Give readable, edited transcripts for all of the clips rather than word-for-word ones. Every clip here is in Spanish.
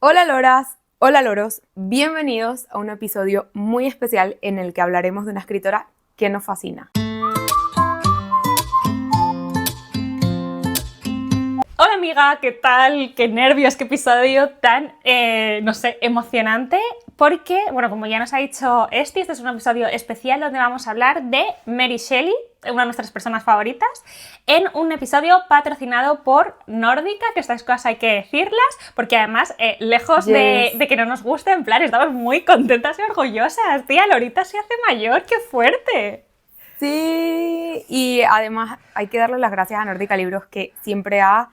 Hola Loras, hola Loros, bienvenidos a un episodio muy especial en el que hablaremos de una escritora que nos fascina. Hola amiga, ¿qué tal? Qué nervios, qué episodio tan, no sé, emocionante. Porque, bueno, como ya nos ha dicho este es un episodio especial donde vamos a hablar de Mary Shelley, una de nuestras personas favoritas, en un episodio patrocinado por Nórdica, que estas cosas hay que decirlas, porque además, lejos de que no nos guste, en plan, estamos muy contentas y orgullosas. Tía, Lorita se hace mayor, ¡qué fuerte! Sí, y además hay que darle las gracias a Nórdica Libros, que siempre ha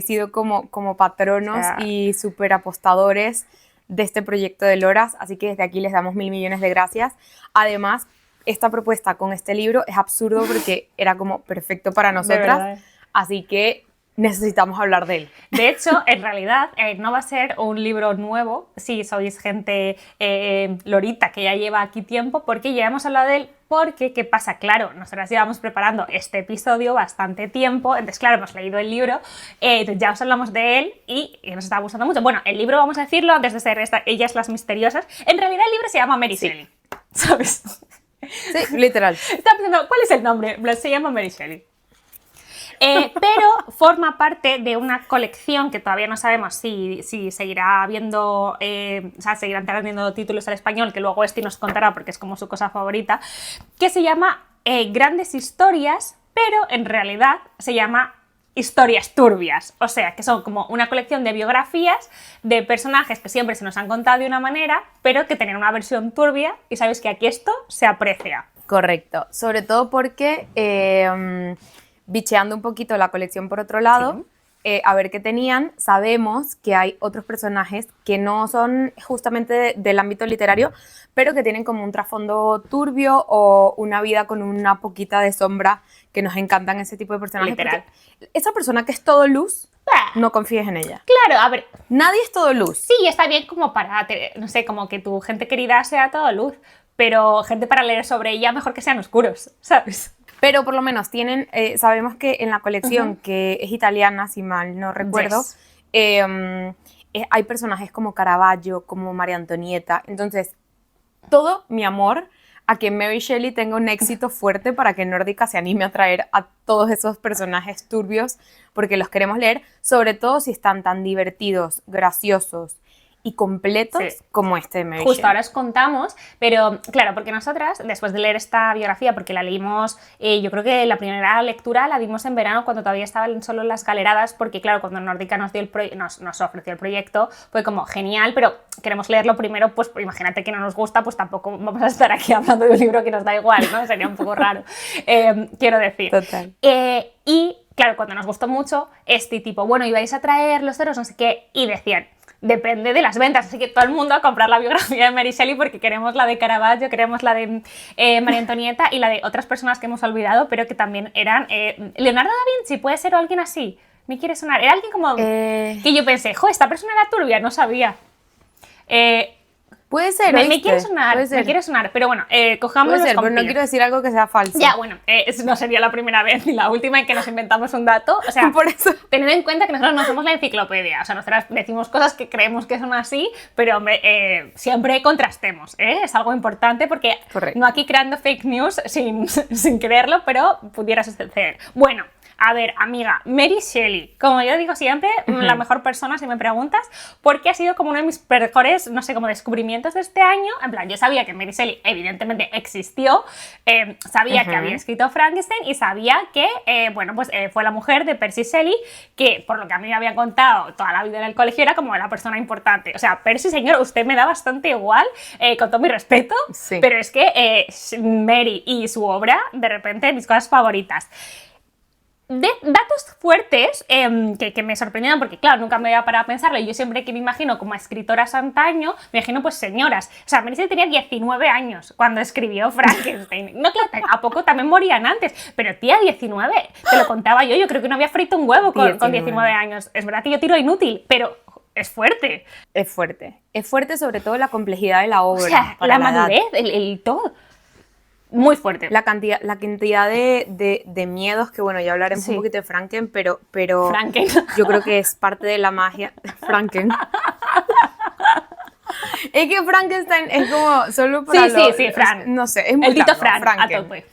sido como patronos y súper apostadores de este proyecto de Loras, así que desde aquí les damos 1.000 millones de gracias. Además, esta propuesta con este libro es absurdo porque era como perfecto para nosotras, así que necesitamos hablar de él. De hecho, en realidad, no va a ser un libro nuevo si sois gente Lorita que ya lleva aquí tiempo, porque ya hemos hablado de él. Porque, ¿qué pasa? Claro, nosotras llevamos preparando este episodio bastante tiempo, entonces, claro, hemos leído el libro, ya os hablamos de él y nos está gustando mucho. Bueno, el libro, vamos a decirlo, antes de ser Ellas las Misteriosas, en realidad el libro se llama Mary Shelley, ¿sabes? Sí, literal. Estaba pensando, ¿cuál es el nombre? Se llama Mary Shelley. Pero forma parte de una colección que todavía no sabemos si seguirá habiendo, o sea, seguirán teniendo títulos al español, que luego Esti nos contará porque es como su cosa favorita, que se llama Grandes Historias, pero en realidad se llama Historias Turbias, o sea, que son como una colección de biografías de personajes que siempre se nos han contado de una manera, pero que tienen una versión turbia, y sabéis que aquí esto se aprecia. Correcto, sobre todo porque bicheando un poquito la colección por otro lado, sí. A ver qué tenían, sabemos que hay otros personajes que no son justamente del ámbito literario, pero que tienen como un trasfondo turbio o una vida con una poquita de sombra, que nos encantan ese tipo de personajes. Literal. Esa persona que es todo luz, no confíes en ella. Claro, a ver. Nadie es todo luz. Sí, está bien como para, no sé, como que tu gente querida sea todo luz, pero gente para leer sobre ella mejor que sean oscuros, ¿sabes? Pero por lo menos tienen, sabemos que en la colección, que es italiana, si mal no recuerdo, hay personajes como Caravaggio, como María Antonieta. Entonces, todo mi amor a que Mary Shelley tenga un éxito fuerte para que Nórdica se anime a traer a todos esos personajes turbios, porque los queremos leer, sobre todo si están tan divertidos, graciosos y completos como este de Mary Justo Shelley. Ahora os contamos, pero claro, porque nosotras, después de leer esta biografía, porque la leímos, yo creo que la primera lectura la dimos en verano cuando todavía estaban solo las galeradas, porque claro, cuando Nórdica nos ofreció el proyecto, fue como genial, pero queremos leerlo primero, pues imagínate que no nos gusta, pues tampoco vamos a estar aquí hablando de un libro que nos da igual, ¿no? Sería un poco raro, quiero decir. Total. Y claro, cuando nos gustó mucho, este tipo, bueno, ibais a traer los ceros, no sé qué, y decían, depende de las ventas, así que todo el mundo a comprar la biografía de Mary Shelley porque queremos la de Caravaggio, queremos la de María Antonieta y la de otras personas que hemos olvidado, pero que también eran Leonardo da Vinci, puede ser o alguien así, me quiere sonar, era alguien como que yo pensé, jo, esta persona era turbia, no sabía. Puede ser, me quiere sonar, pero bueno, cojamos puede ser, pero no quiero decir algo que sea falso. Ya, bueno, no sería la primera vez ni la última en que nos inventamos un dato, o sea, por eso. Tened en cuenta que nosotros no somos la enciclopedia, o sea, nosotras decimos cosas que creemos que son así, pero hombre, siempre contrastemos, es algo importante porque no aquí creando fake news sin creerlo, pero pudiera suceder. Bueno, a ver, amiga, Mary Shelley, como yo digo siempre, la mejor persona si me preguntas, porque ha sido como uno de mis mejores, no sé, como descubrimientos de este año. En plan, yo sabía que Mary Shelley evidentemente existió, sabía que había escrito Frankenstein y sabía que, bueno, pues fue la mujer de Percy Shelley, que por lo que a mí me había contado toda la vida en el colegio era como la persona importante. O sea, Percy, señor, usted me da bastante igual, con todo mi respeto, pero es que Mary y su obra, de repente, mis cosas favoritas. De datos fuertes que me sorprendieron, porque claro, nunca me había parado a pensarlo, y yo siempre que me imagino como escritoras antaño, me imagino pues señoras. O sea, Mary Shelley tenía 19 años cuando escribió Frankenstein. No, claro, ¿a poco también morían antes? Pero tía, 19, te lo contaba yo creo que no había frito un huevo con 19 años. Es verdad que yo tiro inútil, pero es fuerte. Es fuerte. Es fuerte sobre todo la complejidad de la obra. O sea, la madurez, el todo. Muy fuerte. La cantidad de miedos que, bueno, ya hablaremos un poquito de Franken, pero Franken. yo creo que es parte de la magia. Franken. Es que Frankenstein es como solo para Sí, Fran. No sé, es muy el Tito largo, Fran, Franken. a tope.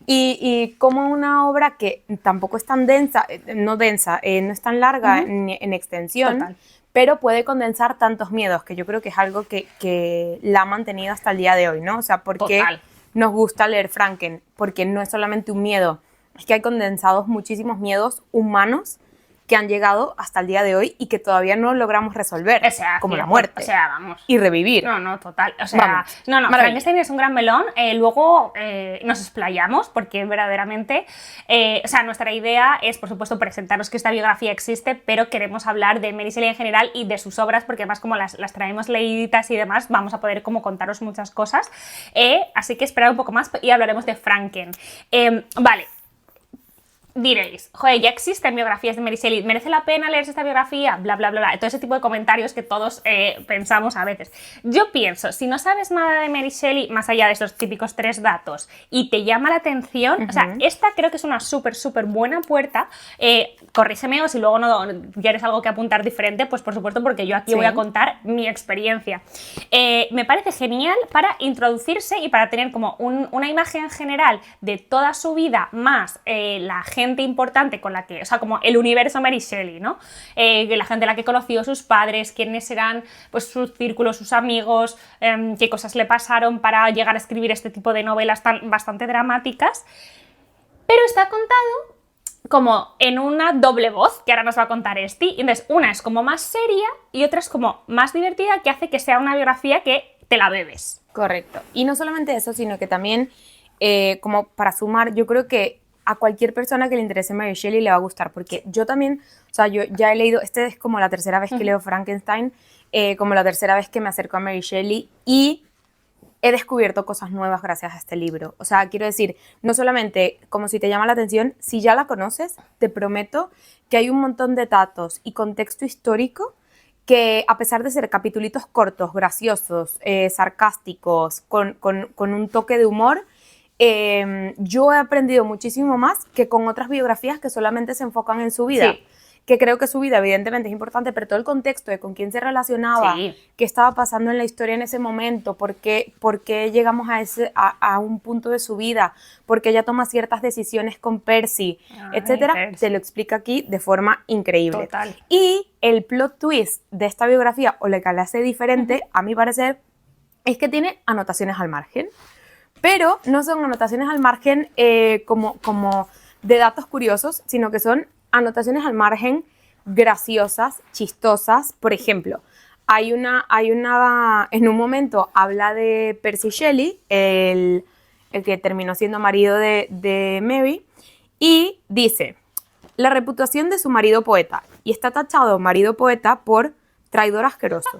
Y como una obra que tampoco es tan densa, no es tan larga en extensión, Total. pero puede condensar tantos miedos, que yo creo que es algo que la ha mantenido hasta el día de hoy, ¿no? O sea, porque nos gusta leer Franken, porque no es solamente un miedo, es que hay condensados muchísimos miedos humanos que han llegado hasta el día de hoy y que todavía no logramos resolver, O sea, como la muerte. O sea, vamos. Y revivir. No, total. O sea, no, Frankenstein es un gran melón. Luego nos explayamos porque verdaderamente, o sea, nuestra idea es, por supuesto, presentaros que esta biografía existe, pero queremos hablar de Mary Shelley en general y de sus obras, porque además como las traemos leíditas y demás, vamos a poder como contaros muchas cosas. Así que esperad un poco más y hablaremos de Franken. Vale. Diréis, joder, ya existen biografías de Mary Shelley, ¿merece la pena leerse esta biografía? Bla, bla, bla, bla. Todo ese tipo de comentarios que todos pensamos a veces. Yo pienso, si no sabes nada de Mary Shelley, más allá de esos típicos 3 datos, y te llama la atención, o sea, esta creo que es una súper buena puerta. Corrígeme, o si luego no quieres algo que apuntar diferente, pues por supuesto, porque yo aquí voy a contar mi experiencia. Me parece genial para introducirse y para tener como una imagen general de toda su vida, más la gente importante con la que, o sea, como el universo Mary Shelley, ¿no? La gente a la que conoció, sus padres, quiénes eran, pues sus círculos, sus amigos, qué cosas le pasaron para llegar a escribir este tipo de novelas bastante dramáticas, pero está contado como en una doble voz, que ahora nos va a contar Esti. Entonces, una es como más seria y otra es como más divertida, que hace que sea una biografía que te la bebes. Correcto. Y no solamente eso, sino que también, como para sumar, yo creo que a cualquier persona que le interese Mary Shelley le va a gustar, porque yo también, o sea, yo ya he leído, este es como la tercera vez que leo Frankenstein, como la tercera vez que me acerco a Mary Shelley, y he descubierto cosas nuevas gracias a este libro. O sea, quiero decir, no solamente como si te llama la atención, si ya la conoces, te prometo que hay un montón de datos y contexto histórico que, a pesar de ser capitulitos cortos, graciosos, sarcásticos, con un toque de humor, yo he aprendido muchísimo más que con otras biografías que solamente se enfocan en su vida. Sí. Que creo que su vida evidentemente es importante, pero todo el contexto de con quién se relacionaba, qué estaba pasando en la historia en ese momento, por qué llegamos a un punto de su vida, por qué ella toma ciertas decisiones con Percy, etcétera, te lo explica aquí de forma increíble. Total. Y el plot twist de esta biografía, o lo que la hace diferente, a mi parecer, es que tiene anotaciones al margen. Pero no son anotaciones al margen como de datos curiosos, sino que son anotaciones al margen graciosas, chistosas. Por ejemplo, en un momento habla de Percy Shelley, el que terminó siendo marido de Mary, y dice, la reputación de su marido poeta, y está tachado marido poeta por traidor asqueroso.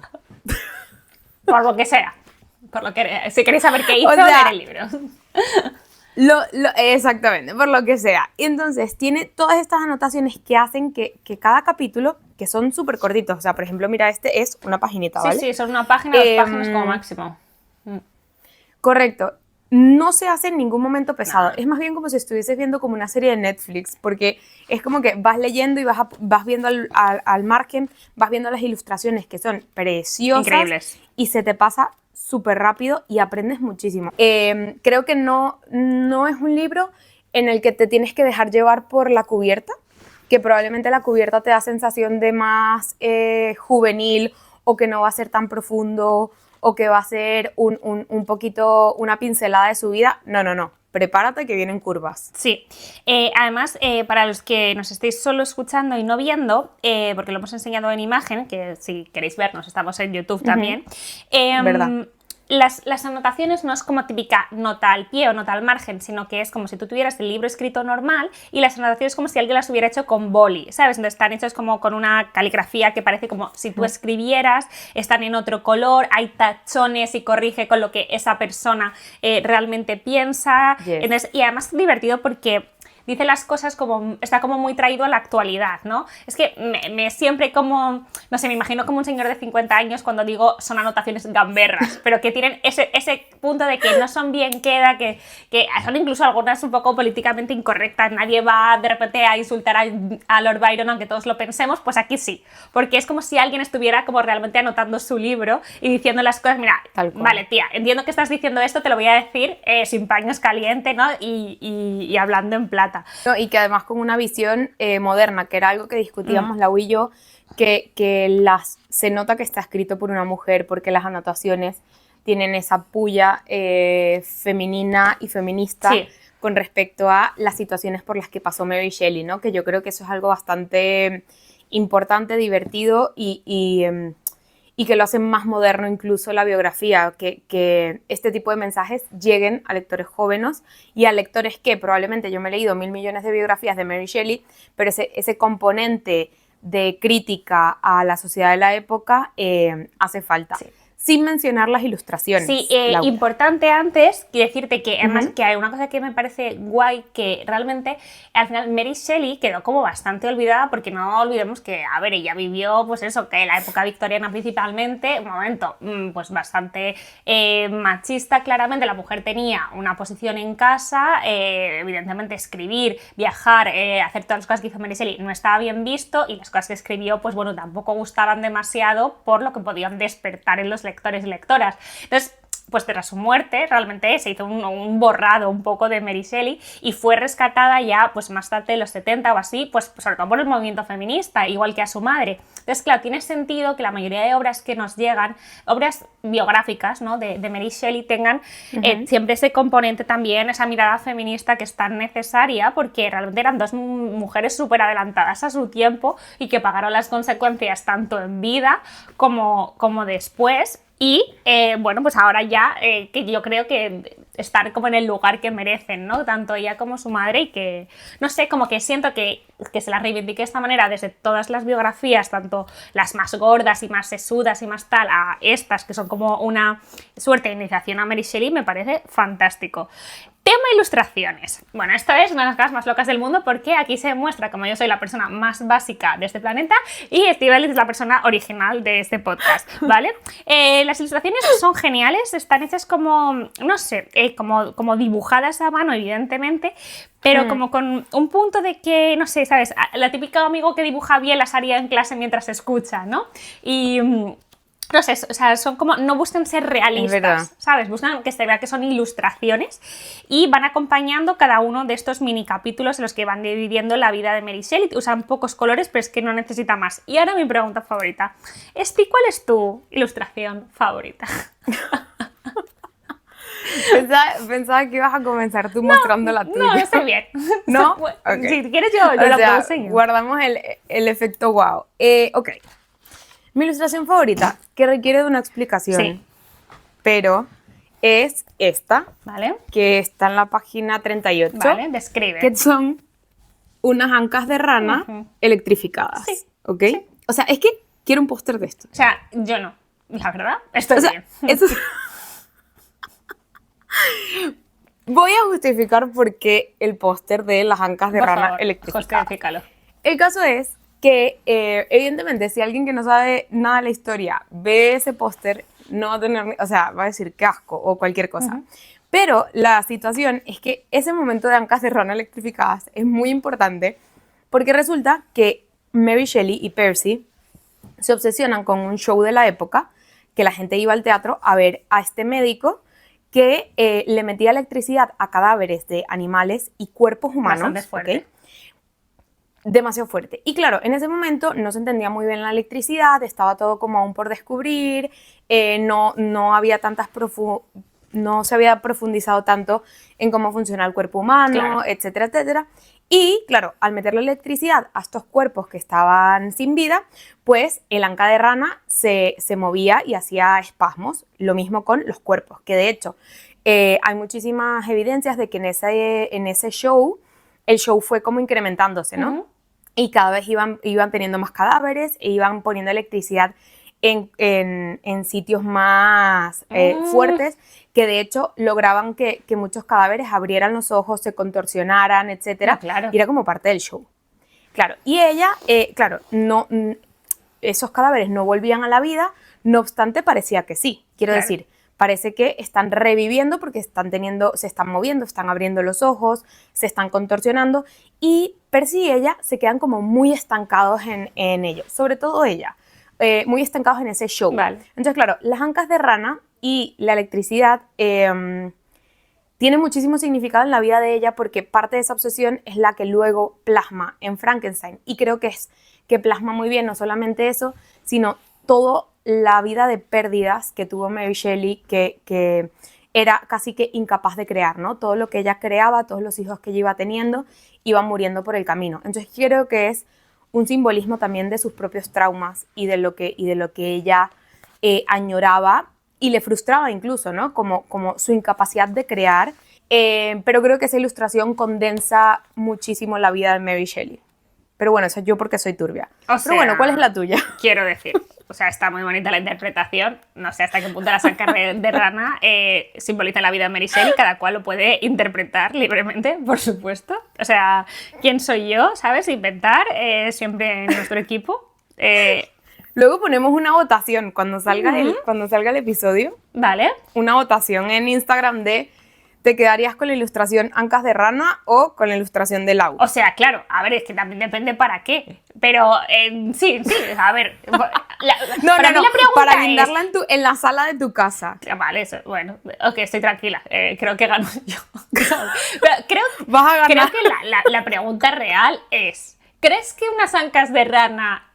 Por lo que sea. Por lo que, si queréis saber qué hizo, leer el libro. Exactamente, por lo que sea. Y entonces tiene todas estas anotaciones que hacen que cada capítulo, que son súper cortitos, o sea, por ejemplo, mira, este es una paginita, ¿vale? Sí, son una página, 2 páginas como máximo. Correcto. No se hace en ningún momento pesado. Es más bien como si estuvieses viendo como una serie de Netflix, porque es como que vas leyendo y vas viendo al margen, vas viendo las ilustraciones que son preciosas. Increíbles. Y se te pasa súper rápido y aprendes muchísimo. Creo que no es un libro en el que te tienes que dejar llevar por la cubierta, que probablemente la cubierta te da sensación de más juvenil, o que no va a ser tan profundo, o que va a ser un poquito una pincelada de su vida. No. Prepárate que vienen curvas. Sí. Además, para los que nos estéis solo escuchando y no viendo, porque lo hemos enseñado en imagen, que si queréis vernos, estamos en YouTube también. ¿Verdad? Las anotaciones no es como típica nota al pie o nota al margen, sino que es como si tú tuvieras el libro escrito normal y las anotaciones como si alguien las hubiera hecho con boli, ¿sabes? Entonces están hechos como con una caligrafía que parece como si tú escribieras, están en otro color, hay tachones y corrige con lo que esa persona realmente piensa. Yes. Entonces, y además es divertido porque dice las cosas como, está como muy traído a la actualidad, ¿no? Es que me siempre como, no sé, me imagino como un señor de 50 años cuando digo son anotaciones gamberras, pero que tienen ese punto de que no son bien queda, que son incluso algunas un poco políticamente incorrectas, nadie va de repente a insultar a Lord Byron aunque todos lo pensemos, pues aquí sí, porque es como si alguien estuviera como realmente anotando su libro y diciendo las cosas, mira, vale tía, entiendo que estás diciendo esto, te lo voy a decir sin paños calientes, ¿no? Y hablando en plata. No, y que además con una visión moderna, que era algo que discutíamos Lau y yo, que se nota que está escrito por una mujer porque las anotaciones tienen esa puya femenina y feminista con respecto a las situaciones por las que pasó Mary Shelley, ¿no? Que yo creo que eso es algo bastante importante, divertido y que lo hace más moderno incluso la biografía, que este tipo de mensajes lleguen a lectores jóvenes y a lectores que probablemente yo me he leído 1000 millones de biografías de Mary Shelley, pero ese componente de crítica a la sociedad de la época hace falta. Sí. Sin mencionar las ilustraciones. Sí, importante antes, quiero decirte que además que hay una cosa que me parece guay, que realmente al final Mary Shelley quedó como bastante olvidada porque no olvidemos que, a ver, ella vivió pues eso, que la época victoriana principalmente, un momento pues bastante machista claramente, la mujer tenía una posición en casa, evidentemente escribir, viajar, hacer todas las cosas que hizo Mary Shelley no estaba bien visto y las cosas que escribió pues bueno, tampoco gustaban demasiado por lo que podían despertar en los lectores y lectoras. Entonces, pues tras su muerte realmente se hizo un borrado un poco de Mary Shelley y fue rescatada ya pues más tarde de los 70 o así, pues sobre todo por el movimiento feminista, igual que a su madre. Entonces, claro, tiene sentido que la mayoría de obras que nos llegan, obras biográficas, ¿no? de Mary Shelley tengan siempre ese componente también, esa mirada feminista que es tan necesaria porque realmente eran dos mujeres súper adelantadas a su tiempo y que pagaron las consecuencias tanto en vida como después. Y bueno, pues ahora ya que yo creo que estar como en el lugar que merecen, ¿no? Tanto ella como su madre y que, no sé, como que siento que se las reivindique de esta manera desde todas las biografías, tanto las más gordas y más sesudas y más tal, a estas que son como una suerte de iniciación a Mary Shelley, me parece fantástico. Tema ilustraciones. Bueno, esto es una de las cosas más locas del mundo porque aquí se demuestra como yo soy la persona más básica de este planeta y Estíbaliz es la persona original de este podcast, ¿vale? Las ilustraciones son geniales, están hechas como, no sé, como dibujadas a mano, evidentemente, pero como con un punto de que, no sé, ¿sabes? La típica amigo que dibuja bien las haría en clase mientras escucha, ¿no? Y no sé, o sea, son como, no buscan ser realistas, ¿sabes? Buscan que se vea que son ilustraciones y van acompañando cada uno de estos mini capítulos en los que van dividiendo la vida de Mary Shelley. Usan pocos colores, pero es que no necesita más. Y ahora mi pregunta favorita. Esti, ¿cuál es tu ilustración favorita? Pensaba que ibas a comenzar tú mostrando la tuya. No, estoy bien. ¿No? Okay. Si quieres yo la puedo seguir. Guardamos el efecto wow. Ok. Mi ilustración favorita, que requiere de una explicación, pero es esta, ¿vale? Que está en la página 38. Vale, describe. Que son unas ancas de rana electrificadas. Sí. ¿Ok? Sí. O sea, es que quiero un póster de esto. O sea, yo no. La verdad, estoy bien. Eso... Voy a justificar por qué el póster de las ancas de rana electrificadas. Justifícalo. El caso es que evidentemente si alguien que no sabe nada de la historia ve ese póster, no va a tener, o sea, va a decir qué asco o cualquier cosa. Pero la situación es que ese momento de ancas de rana electrificadas es muy importante porque resulta que Mary Shelley y Percy se obsesionan con un show de la época, que la gente iba al teatro a ver a este médico que le metía electricidad a cadáveres de animales y cuerpos humanos. Bastante fuerte. ¿Okay? Demasiado fuerte. Y claro, en ese momento no se entendía muy bien la electricidad, estaba todo como aún por descubrir, no había no se había profundizado tanto en cómo funciona el cuerpo humano, etcétera, etcétera. Y claro, al meter la electricidad a estos cuerpos que estaban sin vida, pues el anca de rana se movía y hacía espasmos, lo mismo con los cuerpos, que de hecho hay muchísimas evidencias de que en ese show, el show fue como incrementándose, ¿no? Y cada vez iban teniendo más cadáveres e iban poniendo electricidad en sitios más fuertes, que de hecho lograban que muchos cadáveres abrieran los ojos, se contorsionaran, etc. Claro. Y era como parte del show. Claro, y ella, claro, no, esos cadáveres no volvían a la vida, no obstante parecía que sí. Quiero decir, parece que están reviviendo porque se están moviendo, están abriendo los ojos, se están contorsionando, y Percy y ella se quedan como muy estancados en ello, sobre todo ella, muy estancados en ese show. Vale. Entonces, claro, las ancas de rana y la electricidad tiene muchísimo significado en la vida de ella, porque parte de esa obsesión es la que luego plasma en Frankenstein, y creo que plasma muy bien no solamente eso, sino toda la vida de pérdidas que tuvo Mary Shelley, que era casi que incapaz de crear, ¿no? Todo lo que ella creaba, todos los hijos que ella iba teniendo, iban muriendo por el camino. Entonces creo que es un simbolismo también de sus propios traumas y de lo que ella añoraba y le frustraba incluso, ¿no? Como su incapacidad de crear, pero creo que esa ilustración condensa muchísimo la vida de Mary Shelley. Pero bueno, eso es yo porque soy turbia. Pero bueno, ¿cuál es la tuya? Quiero decir, o sea, está muy bonita la interpretación. No sé hasta qué punto las ancas de rana simbolizan la vida de Mary Shelley. Cada cual lo puede interpretar libremente, por supuesto. O sea, ¿quién soy yo? ¿Sabes? Inventar siempre en nuestro equipo. Luego ponemos una votación cuando salga, cuando salga el episodio. Vale. Una votación en Instagram de ¿te quedarías con la ilustración ancas de rana o con la ilustración de Lau? O sea, claro, a ver, es que también depende para qué. Pero sí, a ver. No, para guindarla en la sala de tu casa. Vale, eso, bueno, ok, estoy tranquila. Creo que gano yo. Pero Vas a ganar. Creo que la pregunta real es: ¿crees que unas ancas de rana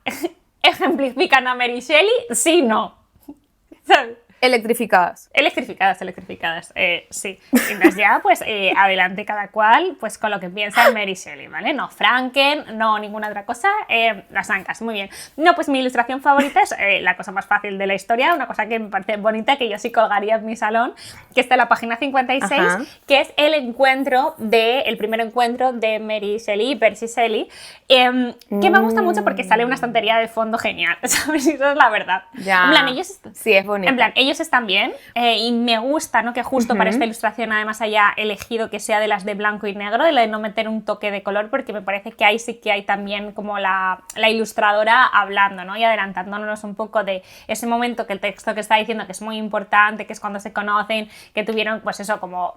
ejemplifican a Mary Shelley? Sí, no. ¿Sabes? Electrificadas, sí. Entonces ya, pues, adelante cada cual, pues, con lo que piensa en Mary Shelley, ¿vale? No Franken, no ninguna otra cosa, las ancas, muy bien. No, pues mi ilustración favorita es la cosa más fácil de la historia, una cosa que me parece bonita, que yo sí colgaría en mi salón, que está en la página 56, Ajá. que es el primer encuentro de Mary Shelley y Percy Shelley, que me gusta mucho porque sale una estantería de fondo genial, ¿sabes? Eso es la verdad. Ya. En plan, ellos, sí, es bonito. En plan, ellos están bien y me gusta, ¿no? Que justo para esta ilustración además haya elegido que sea de las de blanco y negro, de la de no meter un toque de color, porque me parece que ahí sí que hay también como la ilustradora hablando, ¿no? Y adelantándonos un poco de ese momento que el texto que está diciendo que es muy importante, que es cuando se conocen, que tuvieron pues eso como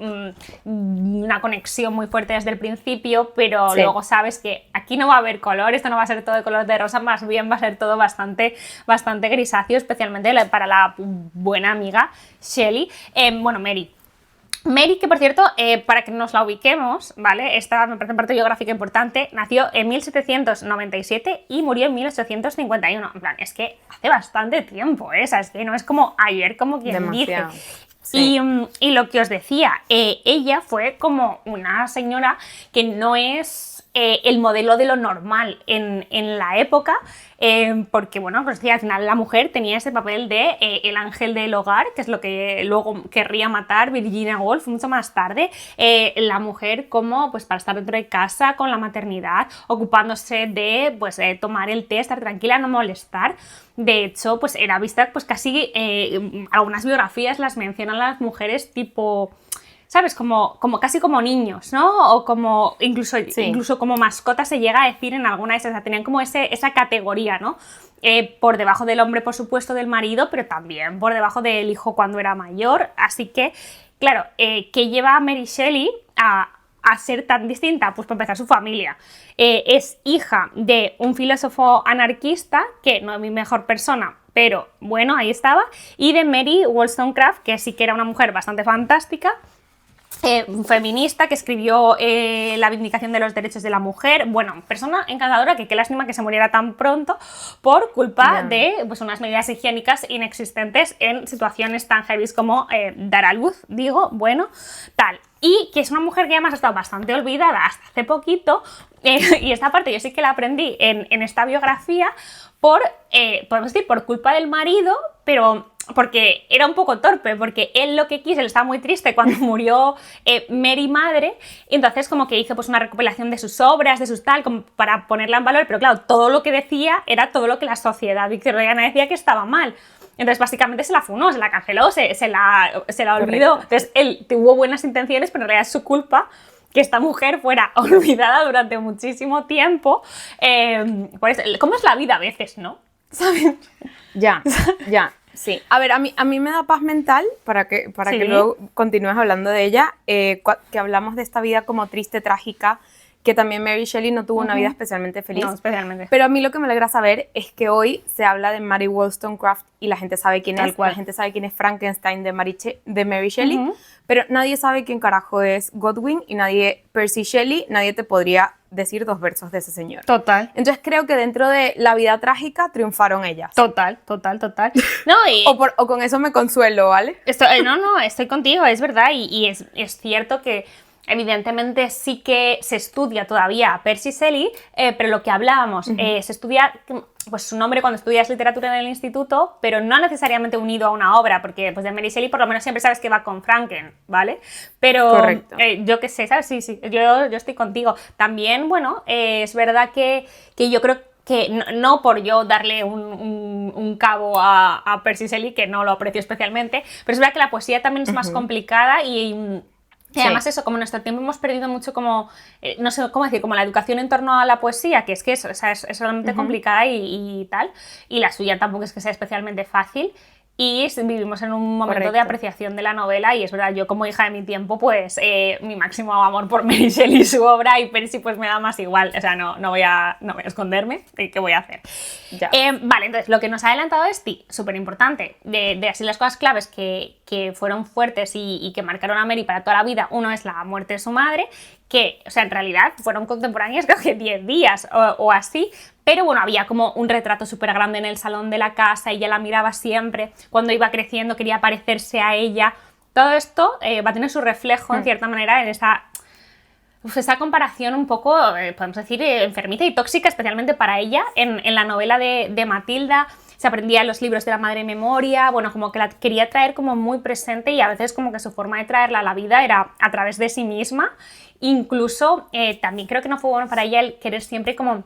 una conexión muy fuerte desde el principio, pero luego sabes que aquí no va a haber color, esto no va a ser todo de color de rosa, más bien va a ser todo bastante grisáceo, especialmente para la buena amiga Shelley, Mary, que por cierto, para que nos la ubiquemos, ¿vale? Esta me parece parte biográfica importante, nació en 1797 y murió en 1851. En plan, es que hace bastante tiempo, ¿eh? O sea, es que no es como ayer, como quien Demasiado. dice. Sí. Y lo que os decía, ella fue como una señora que no es el modelo de lo normal en la época, porque, bueno, pues al final la mujer tenía ese papel de el ángel del hogar, que es lo que luego querría matar Virginia Woolf mucho más tarde, la mujer como pues para estar dentro de casa con la maternidad, ocupándose de pues tomar el té, estar tranquila, no molestar. De hecho, pues era vista pues casi, algunas biografías las mencionan las mujeres tipo, ¿sabes? Como casi como niños, ¿no? O como incluso como mascotas se llega a decir en alguna de esas, o sea, tenían como esa categoría, ¿no? Por debajo del hombre, por supuesto, del marido, pero también por debajo del hijo cuando era mayor. Así que, claro, ¿qué lleva a Mary Shelley a ser tan distinta? Pues para empezar, su familia. Es hija de un filósofo anarquista, que no es mi mejor persona, pero bueno, ahí estaba, y de Mary Wollstonecraft, que sí que era una mujer bastante fantástica, feminista, que escribió La Vindicación de los Derechos de la Mujer. Bueno, persona encantadora, que qué lástima que se muriera tan pronto por culpa de pues, unas medidas higiénicas inexistentes en situaciones tan heavy como dar a luz, tal. Y que es una mujer que además ha estado bastante olvidada hasta hace poquito, y esta parte yo sí que la aprendí en esta biografía, podemos decir, por culpa del marido, pero porque era un poco torpe, porque él lo que quiso, él estaba muy triste cuando murió Mary madre, y entonces como que hizo pues una recopilación de sus obras, de sus tal, como para ponerla en valor, pero claro, todo lo que decía era todo lo que la sociedad victoriana decía que estaba mal. Entonces básicamente se la funó, se la canceló, se la olvidó. Entonces él tuvo buenas intenciones, pero en realidad es su culpa que esta mujer fuera olvidada durante muchísimo tiempo. Pues, ¿cómo es la vida a veces, no? ¿Sabes? Ya. Sí. A ver, a mí me da paz mental, para que luego continúes hablando de ella, que hablamos de esta vida como triste, trágica, que también Mary Shelley no tuvo una vida especialmente feliz. No, especialmente. Pero a mí lo que me alegra saber es que hoy se habla de Mary Wollstonecraft y la gente sabe quién es. La gente sabe quién es Frankenstein de Mary Shelley, pero nadie sabe quién carajo es Godwin y Percy Shelley, nadie te podría decir 2 versos de ese señor. Total. Entonces creo que dentro de la vida trágica triunfaron ellas. Total. No, o con eso me consuelo, ¿vale? No, estoy contigo, es verdad, y es cierto que evidentemente sí que se estudia todavía a Percy Shelley, pero lo que hablábamos, se estudia pues su nombre cuando estudias literatura en el instituto, pero no necesariamente unido a una obra, porque pues de Mary Shelley por lo menos siempre sabes que va con Franken, ¿vale? Pero yo qué sé, ¿sabes? Sí, yo estoy contigo. También, bueno, es verdad que yo creo que no por yo darle un cabo a Percy Shelley, que no lo aprecio especialmente, pero es verdad que la poesía también es más complicada y además eso, como en nuestro tiempo hemos perdido mucho como, no sé cómo decir, como la educación en torno a la poesía, que es realmente complicada y tal, y la suya tampoco es que sea especialmente fácil, y vivimos en un momento de apreciación de la novela, y es verdad, yo como hija de mi tiempo, pues mi máximo amor por Mary Shelley y su obra, y Percy pues me da más igual, o sea, no voy a esconderme, ¿qué voy a hacer? Vale, entonces lo que nos ha adelantado Esti, súper importante, de así las cosas claves que fueron fuertes y que marcaron a Mary para toda la vida. Uno es la muerte de su madre, que, o sea, en realidad fueron contemporáneas creo que 10 días o así, pero bueno, había como un retrato súper grande en el salón de la casa, ella la miraba siempre, cuando iba creciendo quería parecerse a ella. Todo esto va a tener su reflejo, en cierta manera, en esa comparación un poco, podemos decir, enfermiza y tóxica, especialmente para ella, en la novela de Matilda. Se aprendía los libros de la madre memoria, bueno, como que la quería traer como muy presente, y a veces como que su forma de traerla a la vida era a través de sí misma. Incluso también creo que no fue bueno para ella el querer siempre como,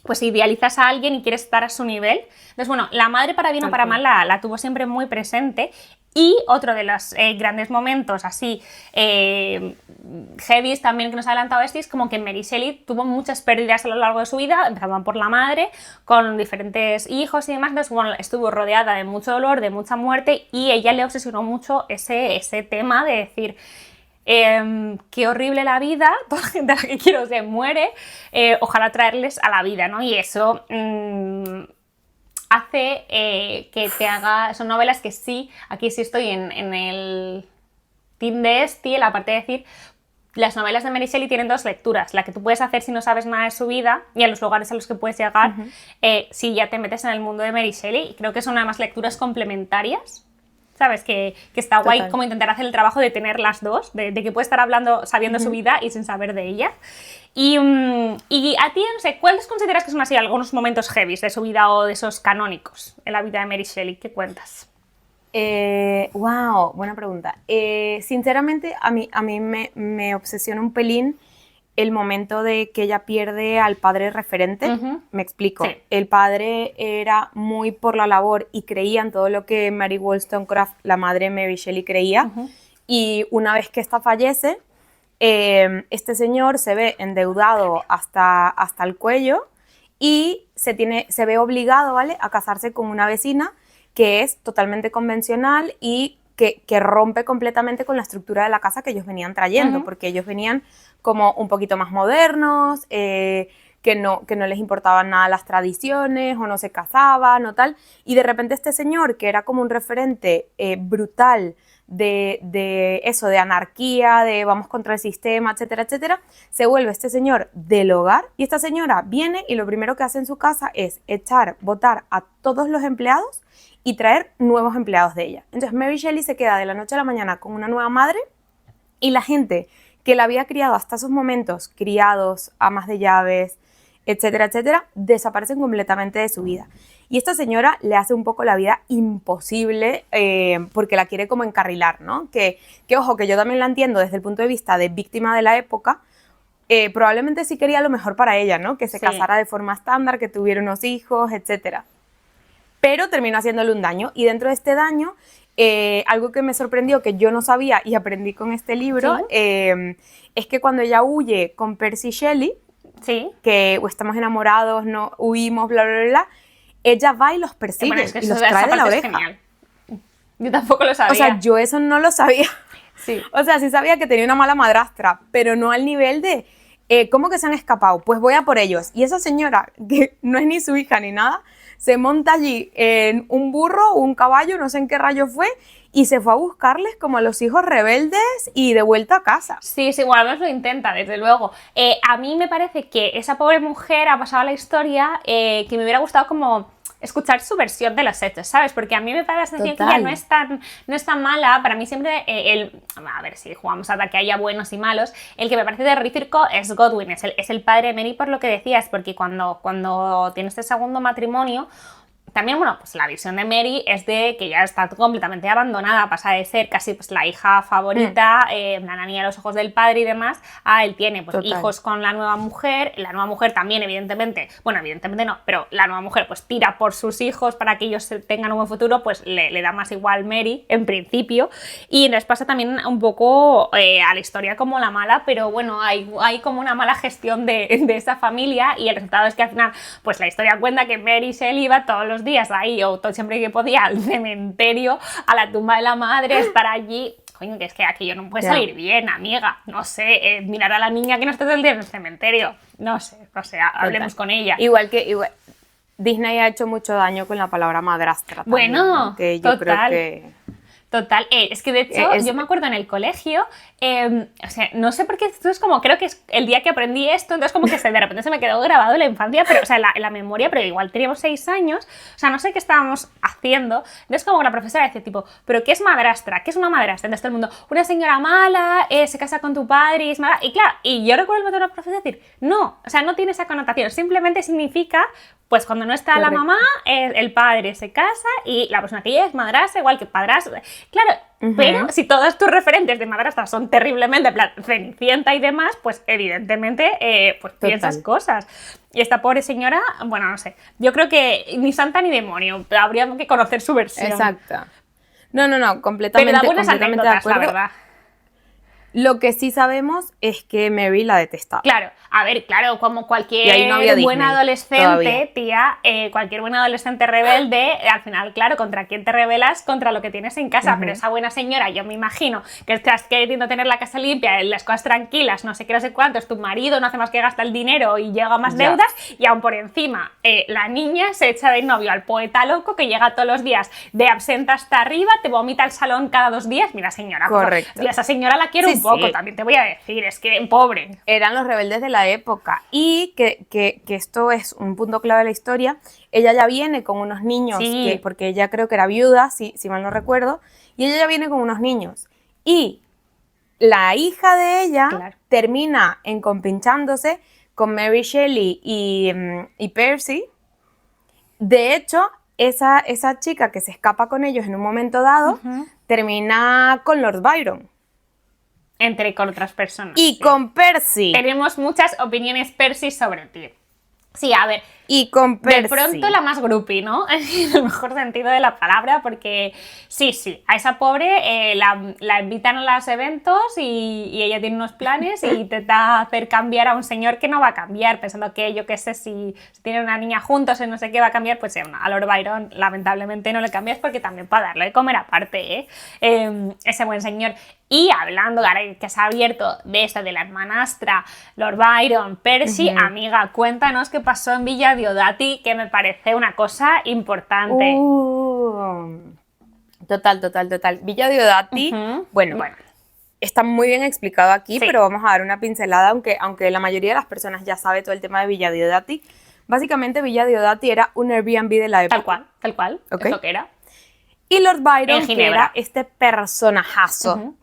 pues idealizas a alguien y quieres estar a su nivel. Entonces, bueno, la madre para bien o para mal la tuvo siempre muy presente. Y otro de los grandes momentos así heavy también que nos ha adelantado es como que Mary Shelley tuvo muchas pérdidas a lo largo de su vida, empezando por la madre, con diferentes hijos y demás. Entonces, bueno, estuvo rodeada de mucho dolor, de mucha muerte, y ella le obsesionó mucho ese tema de decir, qué horrible la vida, toda la gente a la que quiero se muere, ojalá traerles a la vida, ¿no? Y eso hace que te haga... Son novelas que sí, aquí sí estoy en el team de Esti, la parte de decir, las novelas de Mary Shelley tienen 2 lecturas, la que tú puedes hacer si no sabes nada de su vida y a los lugares a los que puedes llegar si ya te metes en el mundo de Mary Shelley. Creo que son además lecturas complementarias, ¿sabes? Que está guay como intentar hacer el trabajo de tener las dos, de que puedes estar hablando sabiendo su vida y sin saber de ella. Y a ti, no sé, ¿cuáles consideras que son así algunos momentos heavies de su vida o de esos canónicos en la vida de Mary Shelley? ¿Qué cuentas? Wow, buena pregunta. Sinceramente, a mí me obsesiona un pelín el momento de que ella pierde al padre referente. Me explico. Sí. El padre era muy por la labor y creía en todo lo que Mary Wollstonecraft, la madre de Mary Shelley, creía. Y una vez que esta fallece, este señor se ve endeudado hasta el cuello y se ve obligado, ¿vale?, a casarse con una vecina que es totalmente convencional y que rompe completamente con la estructura de la casa que ellos venían trayendo, porque ellos venían como un poquito más modernos, que no les importaban nada las tradiciones o no se casaban o tal, y de repente este señor, que era como un referente brutal de eso, de anarquía, de vamos contra el sistema, etcétera, etcétera, se vuelve este señor del hogar, y esta señora viene y lo primero que hace en su casa es votar a todos los empleados y traer nuevos empleados de ella. Entonces Mary Shelley se queda de la noche a la mañana con una nueva madre, y la gente que la había criado hasta esos momentos, criados, amas de llaves, etcétera, etcétera, desaparecen completamente de su vida. Y esta señora le hace un poco la vida imposible porque la quiere como encarrilar, ¿no? Que ojo, que yo también la entiendo desde el punto de vista de víctima de la época. Probablemente sí quería lo mejor para ella, ¿no? Que se casara de forma estándar, que tuviera unos hijos, etcétera. Pero terminó haciéndole un daño. Y dentro de este daño, algo que me sorprendió, que yo no sabía y aprendí con este libro, es que cuando ella huye con Percy Shelley, que estamos enamorados, no huimos, bla, bla, bla, ella va y los persigue, bueno, es que y los trae de la oreja. Genial. Yo tampoco lo sabía. O sea, yo eso no lo sabía. Sí. O sea, sí sabía que tenía una mala madrastra, pero no al nivel de, ¿cómo que se han escapado? Pues voy a por ellos. Y esa señora, que no es ni su hija ni nada, se monta allí en un burro o un caballo, no sé en qué rayo fue, y se fue a buscarles como a los hijos rebeldes y de vuelta a casa. Sí, sí, bueno, al menos lo intenta, desde luego. A mí me parece que esa pobre mujer ha pasado a la historia que me hubiera gustado como escuchar su versión de los hechos, ¿sabes? Porque a mí me parece que ella no es tan mala. Para mí siempre, a ver si jugamos a que haya buenos y malos, el que me parece terrorífico es Godwin, es el padre de Mary, por lo que decías, porque cuando tiene este segundo matrimonio, también, bueno, pues la visión de Mary es de que ya está completamente abandonada, pasa de ser casi pues la hija favorita, la niña de los ojos del padre y demás, a él tiene pues hijos con la nueva mujer también evidentemente no, pero la nueva mujer pues tira por sus hijos para que ellos tengan un buen futuro, pues le da más igual Mary en principio, y les pasa también un poco a la historia como la mala, pero bueno, hay como una mala gestión de esa familia, y el resultado es que al final pues la historia cuenta que Mary Shelley iba todos los días ahí, o siempre que podía, al cementerio, a la tumba de la madre, estar allí. Coño, que es que aquello no puede salir bien, amiga. No sé, mirar a la niña que no esté todo el día en el cementerio. No sé, hablemos con ella. Igual Disney ha hecho mucho daño con la palabra madrastra. Bueno, también, ¿no? Que yo total. creo que... Total, es que de hecho yo me acuerdo en el colegio, o sea, no sé por qué, esto es como, creo que es el día que aprendí esto, entonces como que de repente se me quedó grabado en la infancia, pero, o sea, en la memoria, pero igual teníamos 6 años, o sea, no sé qué estábamos haciendo, entonces como la profesora decía tipo, ¿pero qué es madrastra? ¿Qué es una madrastra? Entonces todo el mundo, una señora mala, se casa con tu padre y es mala, y claro, y yo recuerdo el momento de la profesora decir, no, o sea, no tiene esa connotación, simplemente significa... Pues cuando no está la mamá, el padre se casa y la persona que ella es madrastra, igual que padrastra. Claro, pero si todos tus referentes de madrastra son terriblemente, en plan, Cenicienta y demás, pues evidentemente pues piensas cosas. Y esta pobre señora, bueno, no sé, yo creo que ni santa ni demonio, habría que conocer su versión. Exacto. No, completamente, pero da buenas completamente de anécdotas, acuerdo. la verdad. Lo que sí sabemos es que Mary la detestaba. Claro, a ver, claro, como cualquier buena adolescente, todavía. Tía, cualquier buena adolescente rebelde, al final, claro, ¿contra quién te rebelas? Contra lo que tienes en casa, pero esa buena señora, yo me imagino que estás queriendo tener la casa limpia, las cosas tranquilas, no sé qué, no sé cuántos, tu marido no hace más que gastar el dinero y llega más deudas, y aún por encima, la niña se echa de novio al poeta loco que llega todos los días de absenta hasta arriba, te vomita el salón cada 2 días, mira señora, correcto. Y a esa señora la quiero un poco, también te voy a decir, es que pobre. Eran los rebeldes de la época, y que esto es un punto clave de la historia. Ella ya viene con unos niños, porque ella creo que era viuda, si mal no recuerdo, y ella ya viene con unos niños, y la hija de ella termina encompichándose con Mary Shelley y Percy. De hecho, esa chica que se escapa con ellos en un momento dado termina con Lord Byron. Con otras personas. Y con Percy. Tenemos muchas opiniones Percy sobre ti. Sí, a ver. Y con Percy. De pronto la más groupie, ¿no? En el mejor sentido de la palabra, porque sí, a esa pobre la invitan a los eventos y ella tiene unos planes y intenta hacer cambiar a un señor que no va a cambiar, pensando que, yo qué sé, si tienen una niña juntos y no sé qué va a cambiar, pues a Lord Byron lamentablemente no le cambias, porque también para darle de comer aparte, ese buen señor. Y hablando, ahora que se ha abierto de esta de la hermanastra, Lord Byron, Percy, amiga, cuéntanos qué pasó en Villa Diodati, que me parece una cosa importante. Total. Villa Diodati, bueno, está muy bien explicado aquí, pero vamos a dar una pincelada, aunque la mayoría de las personas ya sabe todo el tema de Villa Diodati. Básicamente Villa Diodati era un Airbnb de la época. Tal cual, es lo que era. Y Lord Byron, que era este personajazo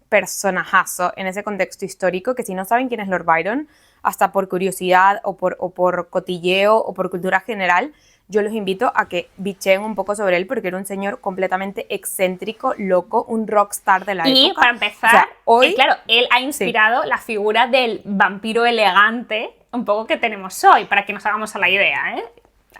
en ese contexto histórico, que si no saben quién es Lord Byron, hasta por curiosidad o por cotilleo o por cultura general, yo los invito a que bicheen un poco sobre él porque era un señor completamente excéntrico, loco, un rockstar de la época. Y para empezar, o sea, hoy, claro, él ha inspirado la figura del vampiro elegante, un poco que tenemos hoy, para que nos hagamos a la idea, ¿eh?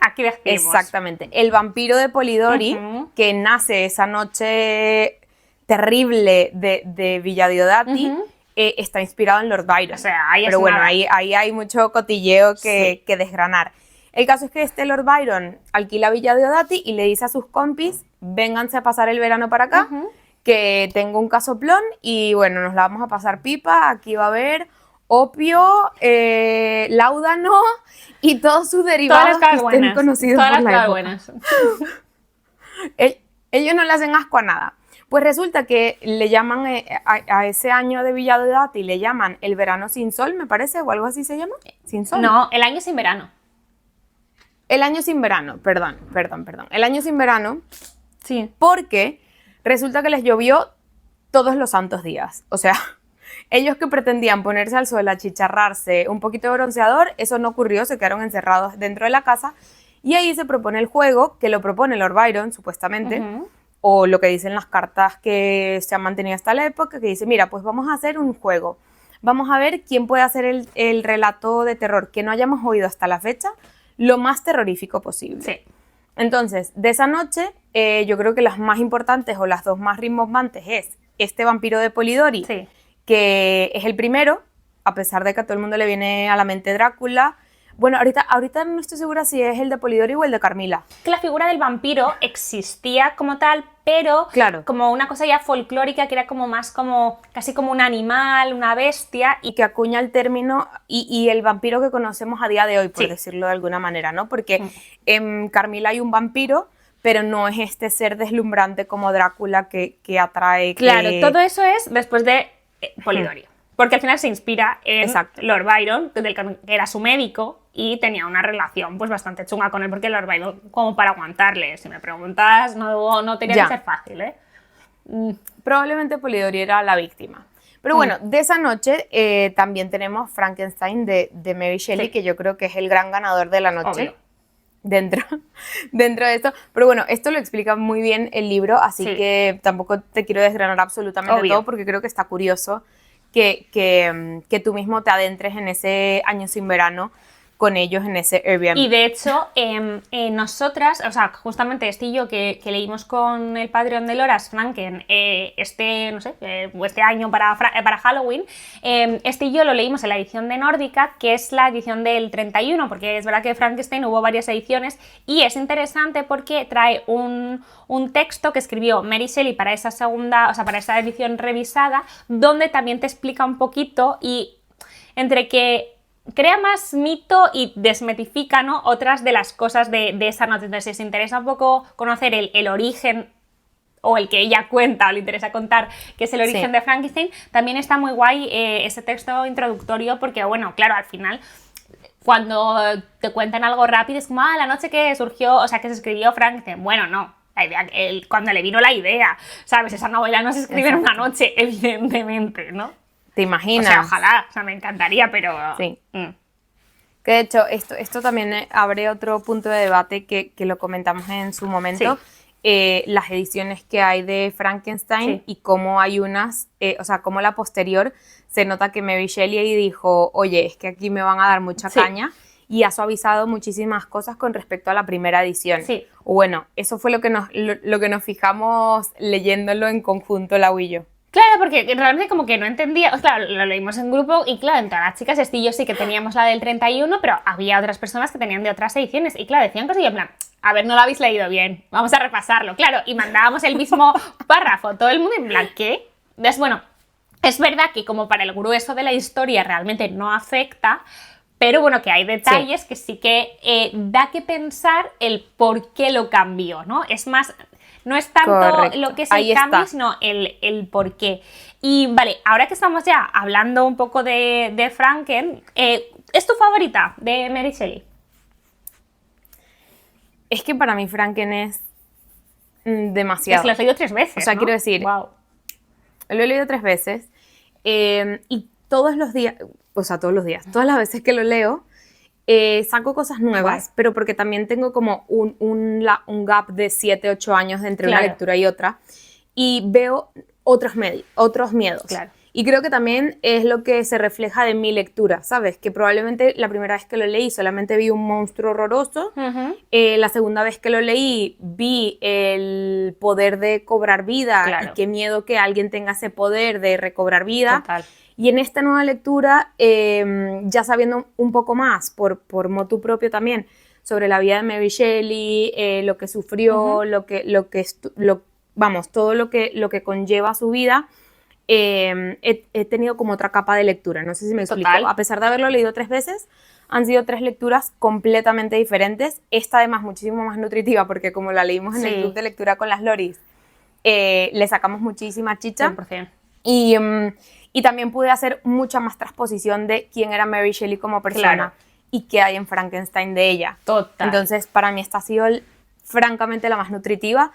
Aquí decimos. Exactamente. El vampiro de Polidori, que nace esa noche terrible de Villa Diodati, está inspirado en Lord Byron. O sea, ahí pero bueno, ahí hay mucho cotilleo que desgranar. El caso es que Lord Byron alquila Villa Diodati y le dice a sus compis, vénganse a pasar el verano para acá, que tengo un casoplón y bueno, nos la vamos a pasar pipa, aquí va a haber opio, láudano y todos sus derivados que estén conocidos por la época. Buenas. Ellos no le hacen asco a nada. Pues resulta que le llaman a ese año de Villa Diodati, le llaman el verano sin sol, me parece, o algo así se llama. Sin sol. No, el año sin verano. El año sin verano, perdón. El año sin verano, sí, porque resulta que les llovió todos los santos días. O sea, ellos que pretendían ponerse al sol, achicharrarse, un poquito de bronceador, eso no ocurrió, se quedaron encerrados dentro de la casa. Y ahí se propone el juego, que lo propone Lord Byron, supuestamente, o lo que dicen las cartas que se han mantenido hasta la época, que dice, mira, pues vamos a hacer un juego. Vamos a ver quién puede hacer el relato de terror que no hayamos oído hasta la fecha, lo más terrorífico posible. Sí. Entonces, de esa noche, yo creo que las más importantes o las dos más rimbombantes es este vampiro de Polidori, sí, que es el primero, a pesar de que a todo el mundo le viene a la mente Drácula. Bueno, ahorita no estoy segura si es el de Polidori o el de Carmila. Que la figura del vampiro existía como tal, pero claro, como una cosa ya folclórica que era como más como casi como un animal, una bestia. Y que acuña el término y el vampiro que conocemos a día de hoy, por decirlo de alguna manera, ¿no? Porque en Carmila hay un vampiro, pero no es este ser deslumbrante como Drácula que atrae. Claro, todo eso es después de Polidori. Porque al final se inspira en Lord Byron, que era su médico, y tenía una relación pues bastante chunga con él, porque Lord Byron, como para aguantarle, si me preguntas, no tenía que ser fácil, ¿eh? Probablemente Polidori era la víctima. Pero bueno, de esa noche también tenemos Frankenstein de Mary Shelley, que yo creo que es el gran ganador de la noche. Obvio. Dentro de esto. Pero bueno, esto lo explica muy bien el libro, así que tampoco te quiero desgranar absolutamente todo, porque creo que está curioso que tú mismo te adentres en ese año sin verano con ellos en ese Airbnb. Y de hecho, nosotras, o sea, justamente este y yo que leímos con el Patreon de Loras Franken este año para Halloween, este y yo lo leímos en la edición de Nórdica, que es la edición del 31, porque es verdad que Frankenstein hubo varias ediciones, y es interesante porque trae un texto que escribió Mary Shelley para esa segunda, o sea, para esa edición revisada, donde también te explica un poquito y entre que crea más mito y desmitifica, ¿no?, otras de las cosas de esa noche. Entonces, si os interesa un poco conocer el origen, o el que ella cuenta, o le interesa contar, que es el origen de Frankenstein, también está muy guay ese texto introductorio, porque, bueno, claro, al final, cuando te cuentan algo rápido, es como, la noche que surgió, o sea, que se escribió Frankenstein. Bueno, no. La idea, cuando le vino la idea, ¿sabes? Esa novela no se escribe en una noche, evidentemente, ¿no? ¿Te imaginas? O sea, ojalá, o sea, me encantaría, pero... Sí. Que de hecho, esto también abre otro punto de debate que lo comentamos en su momento. Las ediciones que hay de Frankenstein y cómo hay unas, o sea, cómo la posterior se nota que Mary Shelley dijo, oye, es que aquí me van a dar mucha caña, y ha suavizado muchísimas cosas con respecto a la primera edición. O bueno, eso fue lo que nos fijamos leyéndolo en conjunto, Lau y yo. Claro, porque realmente como que no entendía, claro, lo leímos en grupo y claro, en todas las chicas, este y yo sí que teníamos la del 31, pero había otras personas que tenían de otras ediciones y claro, decían cosas y yo en plan, a ver, no lo habéis leído bien, vamos a repasarlo, claro, y mandábamos el mismo párrafo, todo el mundo en plan, ¿qué? Entonces, bueno, es verdad que como para el grueso de la historia realmente no afecta, pero bueno, que hay detalles que sí que da que pensar el por qué lo cambió, ¿no? Es más... No es tanto lo que es el cambio, sino el por qué. Y vale, ahora que estamos ya hablando un poco de Franken, ¿es tu favorita de Mary Shelley? Es que para mí Franken es demasiado. Es que lo has leído 3 veces, o sea, ¿no? Quiero decir, lo he leído 3 veces y todos los días... o sea, todos los días, todas las veces que lo leo, saco cosas nuevas, pero porque también tengo como un gap de 7, 8 años entre una lectura y otra, y veo otros miedos. Claro. Y creo que también es lo que se refleja de mi lectura, ¿sabes? Que probablemente la primera vez que lo leí solamente vi un monstruo horroroso. La segunda vez que lo leí vi el poder de cobrar vida y qué miedo que alguien tenga ese poder de recobrar vida. Total. Y en esta nueva lectura, ya sabiendo un poco más, por motu propio también, sobre la vida de Mary Shelley, lo que sufrió, todo lo que conlleva su vida, he tenido como otra capa de lectura, no sé si me explico. A pesar de haberlo leído 3 veces, han sido 3 lecturas completamente diferentes. Esta además muchísimo más nutritiva, porque como la leímos en el club de lectura con las Loris, le sacamos muchísima chicha. 100%. Y también pude hacer mucha más transposición de quién era Mary Shelley como persona y qué hay en Frankenstein de ella. Total. Entonces, para mí esta ha sido francamente la más nutritiva.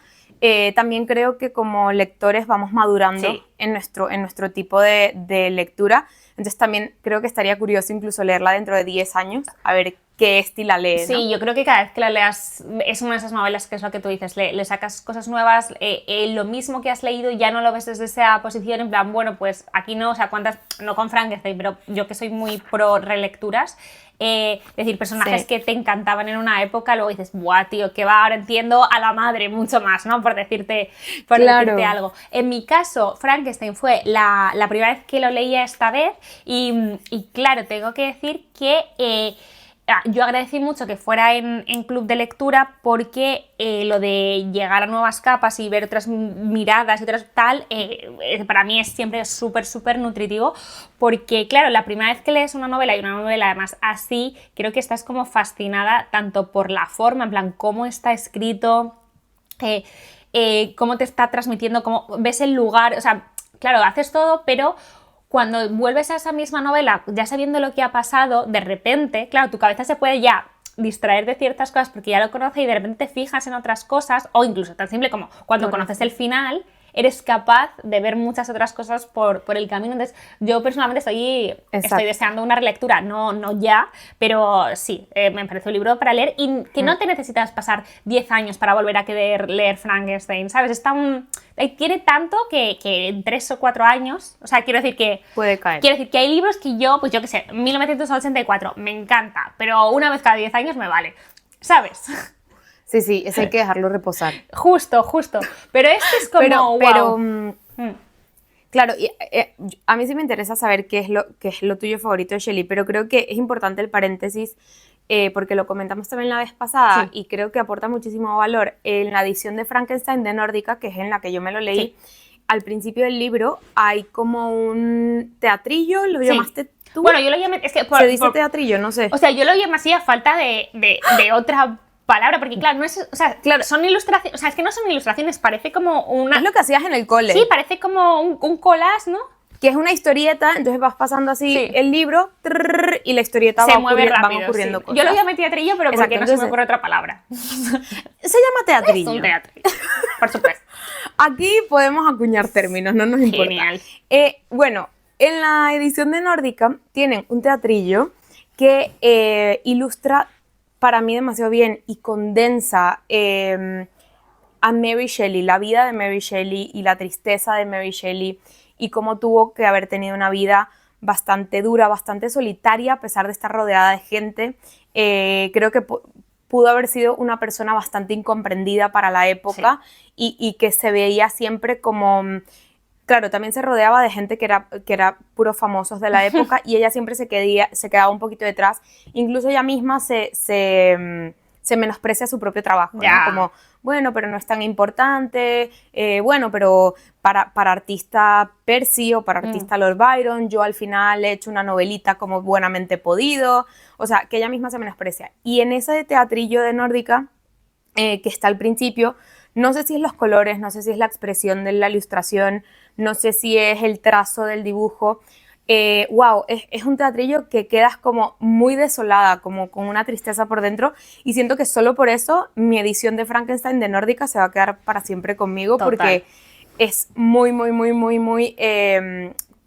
También creo que como lectores vamos madurando en nuestro tipo de lectura. Entonces también creo que estaría curioso incluso leerla dentro de 10 años, a ver qué estilo la lee, ¿no? Sí, yo creo que cada vez que la leas es una de esas novelas que es lo que tú dices, le sacas cosas nuevas, lo mismo que has leído ya no lo ves desde esa posición, en plan, bueno, pues aquí no, o sea, cuántas, no con Frankenstein, pero yo que soy muy pro relecturas, decir, personajes que te encantaban en una época, luego dices, buah, tío, que va, ahora entiendo a la madre mucho más, ¿no? Por decirte algo. En mi caso, Frankenstein fue la primera vez que lo leía esta vez y claro, tengo que decir que yo agradecí mucho que fuera en club de lectura porque lo de llegar a nuevas capas y ver otras miradas y otras tal, para mí es siempre súper, súper nutritivo porque, claro, la primera vez que lees una novela y una novela además así, creo que estás como fascinada tanto por la forma, en plan, cómo está escrito, cómo te está transmitiendo, cómo ves el lugar, o sea, claro, haces todo, pero cuando vuelves a esa misma novela, ya sabiendo lo que ha pasado, de repente, claro, tu cabeza se puede ya distraer de ciertas cosas porque ya lo conoces y de repente te fijas en otras cosas, o incluso tan simple como cuando conoces el final, eres capaz de ver muchas otras cosas por el camino. Entonces, yo personalmente estoy deseando una relectura, no ya, pero sí, me parece un libro para leer y que no te necesitas pasar 10 años para volver a querer leer Frankenstein, ¿sabes? Tiene tanto que en 3 o 4 años, o sea, quiero decir que puede caer. Quiero decir que hay libros que yo qué sé, 1984, me encanta, pero una vez cada 10 años me vale, ¿sabes? Sí, ese hay que dejarlo reposar. Justo. Pero este es como, claro, a mí sí me interesa saber qué es lo tuyo favorito de Shelley, pero creo que es importante el paréntesis, porque lo comentamos también la vez pasada y creo que aporta muchísimo valor. En la edición de Frankenstein de Nórdica, que es en la que yo me lo leí, al principio del libro hay como un teatrillo, ¿lo llamaste tú? Bueno, yo lo llamé... Es que se dice teatrillo, no sé. O sea, yo lo llamé así a falta de otra palabra, porque claro, no es, o sea, claro, son ilustraciones, o sea, es que no son ilustraciones, parece como una... Es lo que hacías en el cole. Sí, parece como un collage, ¿no? Que es una historieta, entonces vas pasando así el libro y la historieta se mueve rápido, van ocurriendo cosas. Yo lo llamé teatrillo, pero porque no se me ocurre otra palabra. Se llama teatrillo. Es un teatrillo, por supuesto. Aquí podemos acuñar términos, no nos importa. Genial. Bueno, en la edición de Nórdica tienen un teatrillo que ilustra para mí demasiado bien y condensa a Mary Shelley, la vida de Mary Shelley y la tristeza de Mary Shelley y cómo tuvo que haber tenido una vida bastante dura, bastante solitaria a pesar de estar rodeada de gente. Creo que pudo haber sido una persona bastante incomprendida para la época y que se veía siempre como... Claro, también se rodeaba de gente que era puros famosos de la época y ella siempre se quedaba un poquito detrás. Incluso ella misma se menosprecia su propio trabajo, ¿no? Como, bueno, pero no es tan importante, bueno, pero para artista Percy o para artista Lord Byron, yo al final he hecho una novelita como buenamente he podido. O sea, que ella misma se menosprecia. Y en ese teatrillo de Nórdica, que está al principio, no sé si es los colores, no sé si es la expresión de la ilustración, no sé si es el trazo del dibujo. Es un teatrillo que quedas como muy desolada, como con una tristeza por dentro y siento que solo por eso mi edición de Frankenstein de Nórdica se va a quedar para siempre conmigo. Total. Porque es muy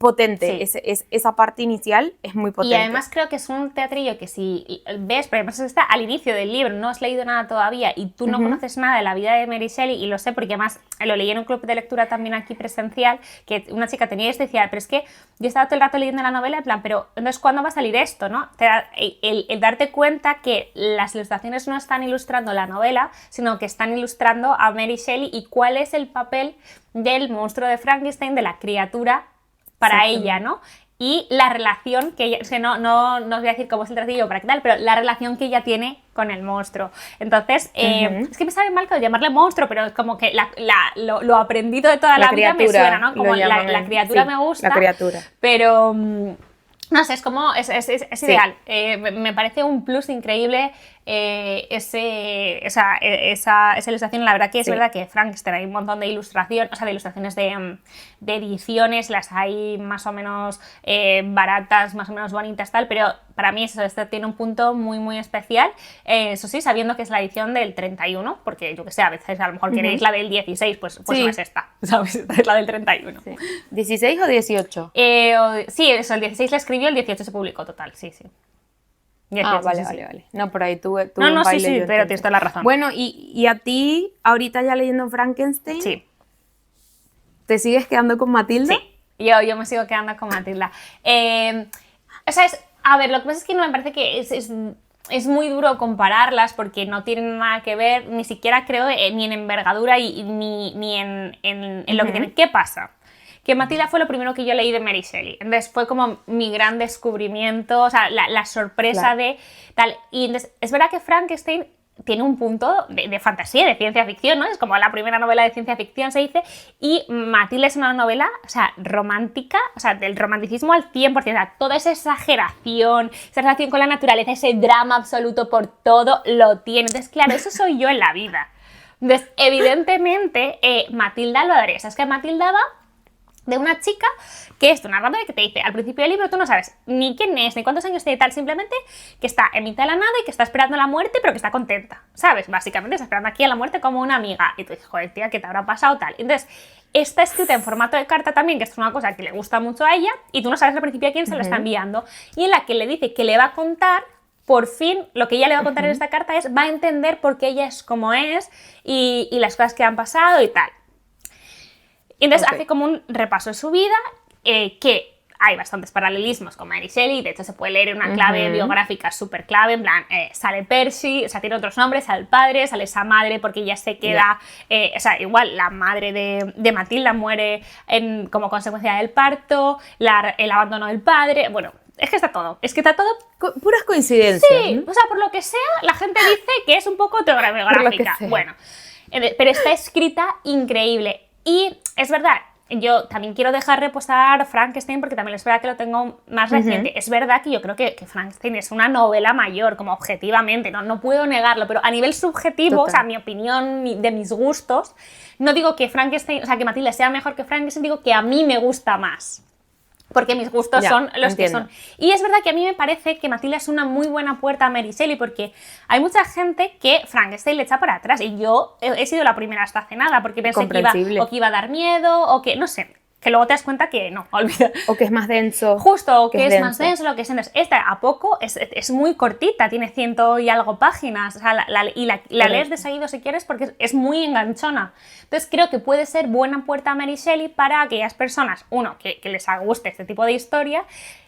potente, esa parte inicial es muy potente. Y además creo que es un teatrillo que si ves, porque además está al inicio del libro, no has leído nada todavía y tú no conoces nada de la vida de Mary Shelley, y lo sé porque además lo leí en un club de lectura también aquí presencial, que una chica tenía esto y decía, pero es que yo estaba todo el rato leyendo la novela en plan, pero entonces ¿cuándo va a salir esto? ¿No? El darte cuenta que las ilustraciones no están ilustrando la novela, sino que están ilustrando a Mary Shelley y cuál es el papel del monstruo de Frankenstein, de la criatura para ella, ¿no? Y la relación que ella, o sea, no os voy a decir cómo es el tratillo para qué tal, pero la relación que ella tiene con el monstruo. Entonces, es que me sabe mal llamarle monstruo, pero es como que lo aprendido de toda la vida me suena, ¿no? Como la criatura me gusta, la criatura. Pero no sé, es como, es ideal. Me parece un plus increíble esa ilustración. La verdad que es verdad que Frankenstein hay un montón de ilustraciones, o sea, de ilustraciones de ediciones, las hay más o menos baratas, más o menos bonitas, tal, pero para mí este tiene un punto muy, muy especial. Eso sí, sabiendo que es la edición del 31, porque yo que sé, a veces a lo mejor queréis la del 16, pues no es esta, ¿sabes? Esta es la del 31. Sí. ¿16 o 18? Sí, eso, el 16 la escribió, el 18 se publicó total, sí. 18, vale. No, por ahí tuve no, un baile. Sí, pero tienes toda la razón. Bueno, y a ti, ahorita ya leyendo Frankenstein, sí. ¿Te sigues quedando con Matilda? Sí, yo me sigo quedando con Matilda. O sea, a ver, lo que pasa es que no me parece que es muy duro compararlas porque no tienen nada que ver, ni siquiera creo ni en envergadura ni en lo que tienen. ¿Qué pasa? Que Matilda fue lo primero que yo leí de Mary Shelley. Entonces fue como mi gran descubrimiento, o sea, la sorpresa de tal. Y entonces, es verdad que Frankenstein tiene un punto de fantasía, de ciencia ficción, ¿no? Es como la primera novela de ciencia ficción, se dice, y Matilda es una novela, o sea, romántica, o sea, del romanticismo al 100%, o sea, toda esa exageración, esa relación con la naturaleza, ese drama absoluto por todo, lo tiene. Entonces, claro, eso soy yo en la vida. Entonces, evidentemente, Matilda lo adoré. O sea, es que Matilda va de una chica que es una narradora que te dice, al principio del libro tú no sabes ni quién es, ni cuántos años tiene, tal, simplemente que está en mitad de la nada y que está esperando la muerte, pero que está contenta, ¿sabes? Básicamente está esperando aquí a la muerte como una amiga. Y tú dices, joder, tía, ¿qué te habrá pasado, tal? Entonces, está escrita en formato de carta también, que es una cosa que le gusta mucho a ella, y tú no sabes al principio a quién se lo está enviando. Y en la que le dice que le va a contar, por fin, lo que ella le va a contar en esta carta va a entender por qué ella es como es y las cosas que han pasado y tal. Y entonces hace como un repaso de su vida, que hay bastantes paralelismos con Mary Shelley, de hecho se puede leer en una clave biográfica súper clave, en plan, sale Percy, o sea, tiene otros nombres, sale el padre, sale esa madre porque ella se queda, o sea, igual la madre de Matilda muere como consecuencia del parto, el abandono del padre, bueno, es que está todo, puras coincidencias. Sí, ¿no? O sea, por lo que sea, la gente dice que es un poco autobiográfica, bueno, pero está escrita increíble. Y es verdad, yo también quiero dejar reposar Frankenstein porque también es verdad que lo tengo más reciente. Es verdad que yo creo que Frankenstein es una novela mayor, como objetivamente, no puedo negarlo, pero a nivel subjetivo, o sea, mi opinión de mis gustos, no digo que Frankenstein, o sea, que Matilda sea mejor que Frankenstein, digo que a mí me gusta más. Porque mis gustos son los que son. Y es verdad que a mí me parece que Matilda es una muy buena puerta a Mary Shelley porque hay mucha gente que Frankenstein le echa para atrás y yo he sido la primera hasta hace nada porque pensé que iba a dar miedo o que, no sé, que luego te das cuenta que no, olvida. O que es más denso. Justo, o que es más denso, lo que es denso. Esta, a poco, es muy cortita, tiene 100 y algo páginas, o sea, la lees de seguido si quieres porque es muy enganchona. Entonces creo que puede ser buena puerta a Mary Shelley para aquellas personas, uno, que les guste este tipo de historia,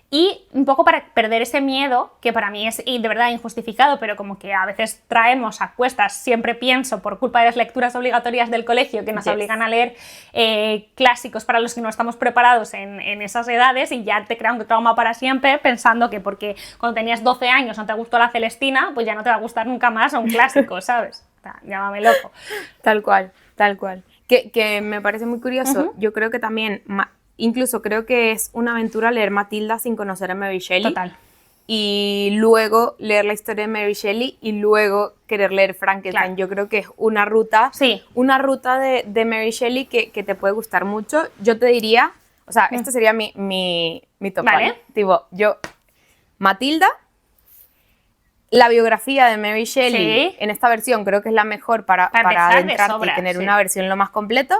y un poco para perder ese miedo, que para mí es de verdad injustificado, pero como que a veces traemos a cuestas, siempre pienso, por culpa de las lecturas obligatorias del colegio, que nos obligan a leer clásicos para los que no estamos preparados en esas edades, y ya te crea un trauma para siempre, pensando que porque cuando tenías 12 años no te gustó la Celestina, pues ya no te va a gustar nunca más un clásico, ¿sabes? Llámame loco. Tal cual. Que me parece muy curioso. Yo creo que también... Incluso creo que es una aventura leer Matilda sin conocer a Mary Shelley. Total. Y luego leer la historia de Mary Shelley y luego querer leer Frankenstein. Claro. Yo creo que es una ruta, una ruta de Mary Shelley que te puede gustar mucho. Yo te diría, o sea, este sería mi top. ¿Vale? Tipo, Matilda, la biografía de Mary Shelley en esta versión creo que es la mejor para adentrarte y tener una versión lo más completo.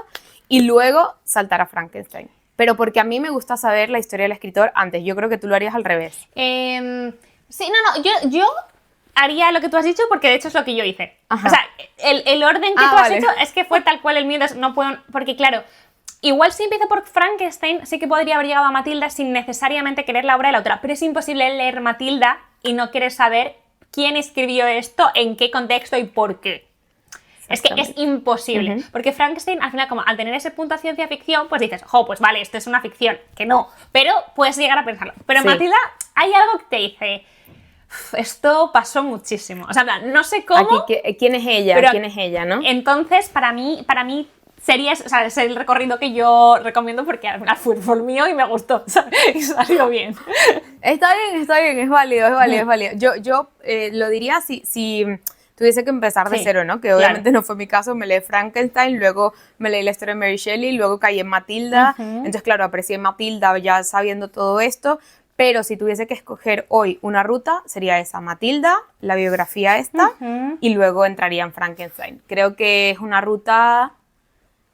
Y luego saltar a Frankenstein. pero porque a mí me gusta saber la historia del escritor antes. Yo creo que tú lo harías al revés. Sí, yo haría lo que tú has dicho porque de hecho es lo que yo hice. Ajá. O sea, el orden que tú has hecho es que fue tal cual el mío, no puedo, porque claro, igual si empiezo por Frankenstein sí que podría haber llegado a Matilda sin necesariamente querer la obra de la autora, pero es imposible leer Matilda y no querer saber quién escribió esto, en qué contexto y por qué. Es que es imposible, porque Frankenstein, al final, como al tener ese punto a ciencia ficción, pues dices, pues vale, esto es una ficción, que no, pero puedes llegar a pensarlo. Pero en Matilda hay algo que te dice, esto pasó muchísimo. O sea, no sé cómo... Aquí, ¿quién es ella? ¿Quién es ella, no? Entonces, para mí sería, o sea, es el recorrido que yo recomiendo porque al final fue el mío y me gustó, ¿sabes? Y salió bien. Está bien, es válido. Yo lo diría si tuviese que empezar de cero, ¿no? Que obviamente no fue mi caso, me leí Frankenstein, luego me leí la historia de Mary Shelley, luego caí en Matilda, entonces claro, aprecié Matilda ya sabiendo todo esto, pero si tuviese que escoger hoy una ruta, sería esa, Matilda, la biografía esta, y luego entraría en Frankenstein. Creo que es una ruta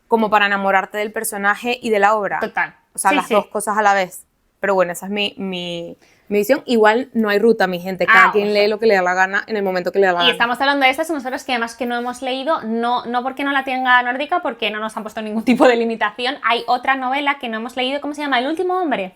como para enamorarte del personaje y de la obra. Total. O sea, las dos cosas a la vez. Pero bueno, esa es mi visión. Igual no hay ruta, mi gente. Cada quien lee lo que le da la gana en el momento que le da la gana. Y estamos hablando de estas nosotros que además que no hemos leído, no porque no la tenga nórdica, porque no nos han puesto ningún tipo de limitación. Hay otra novela que no hemos leído, ¿cómo se llama? El último hombre.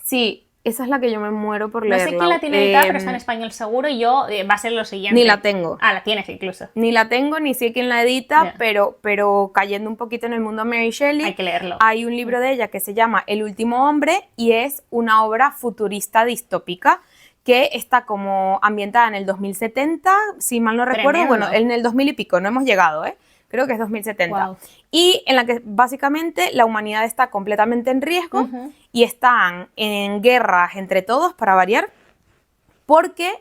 Sí, esa es la que yo me muero por leerla. No sé quién la tiene editada, pero está en español seguro y yo va a ser lo siguiente. Ni la tengo. La tienes incluso. Ni la tengo, ni sé quién la edita, pero cayendo un poquito en el mundo de Mary Shelley. Hay que leerlo. Hay un libro de ella que se llama El último hombre y es una obra futurista distópica que está como ambientada en el 2070, si mal no recuerdo. Tremendo. Bueno, en el 2000 y pico, no hemos llegado, creo que es 2070. Wow. Y en la que básicamente la humanidad está completamente en riesgo y están en guerras entre todos, para variar, porque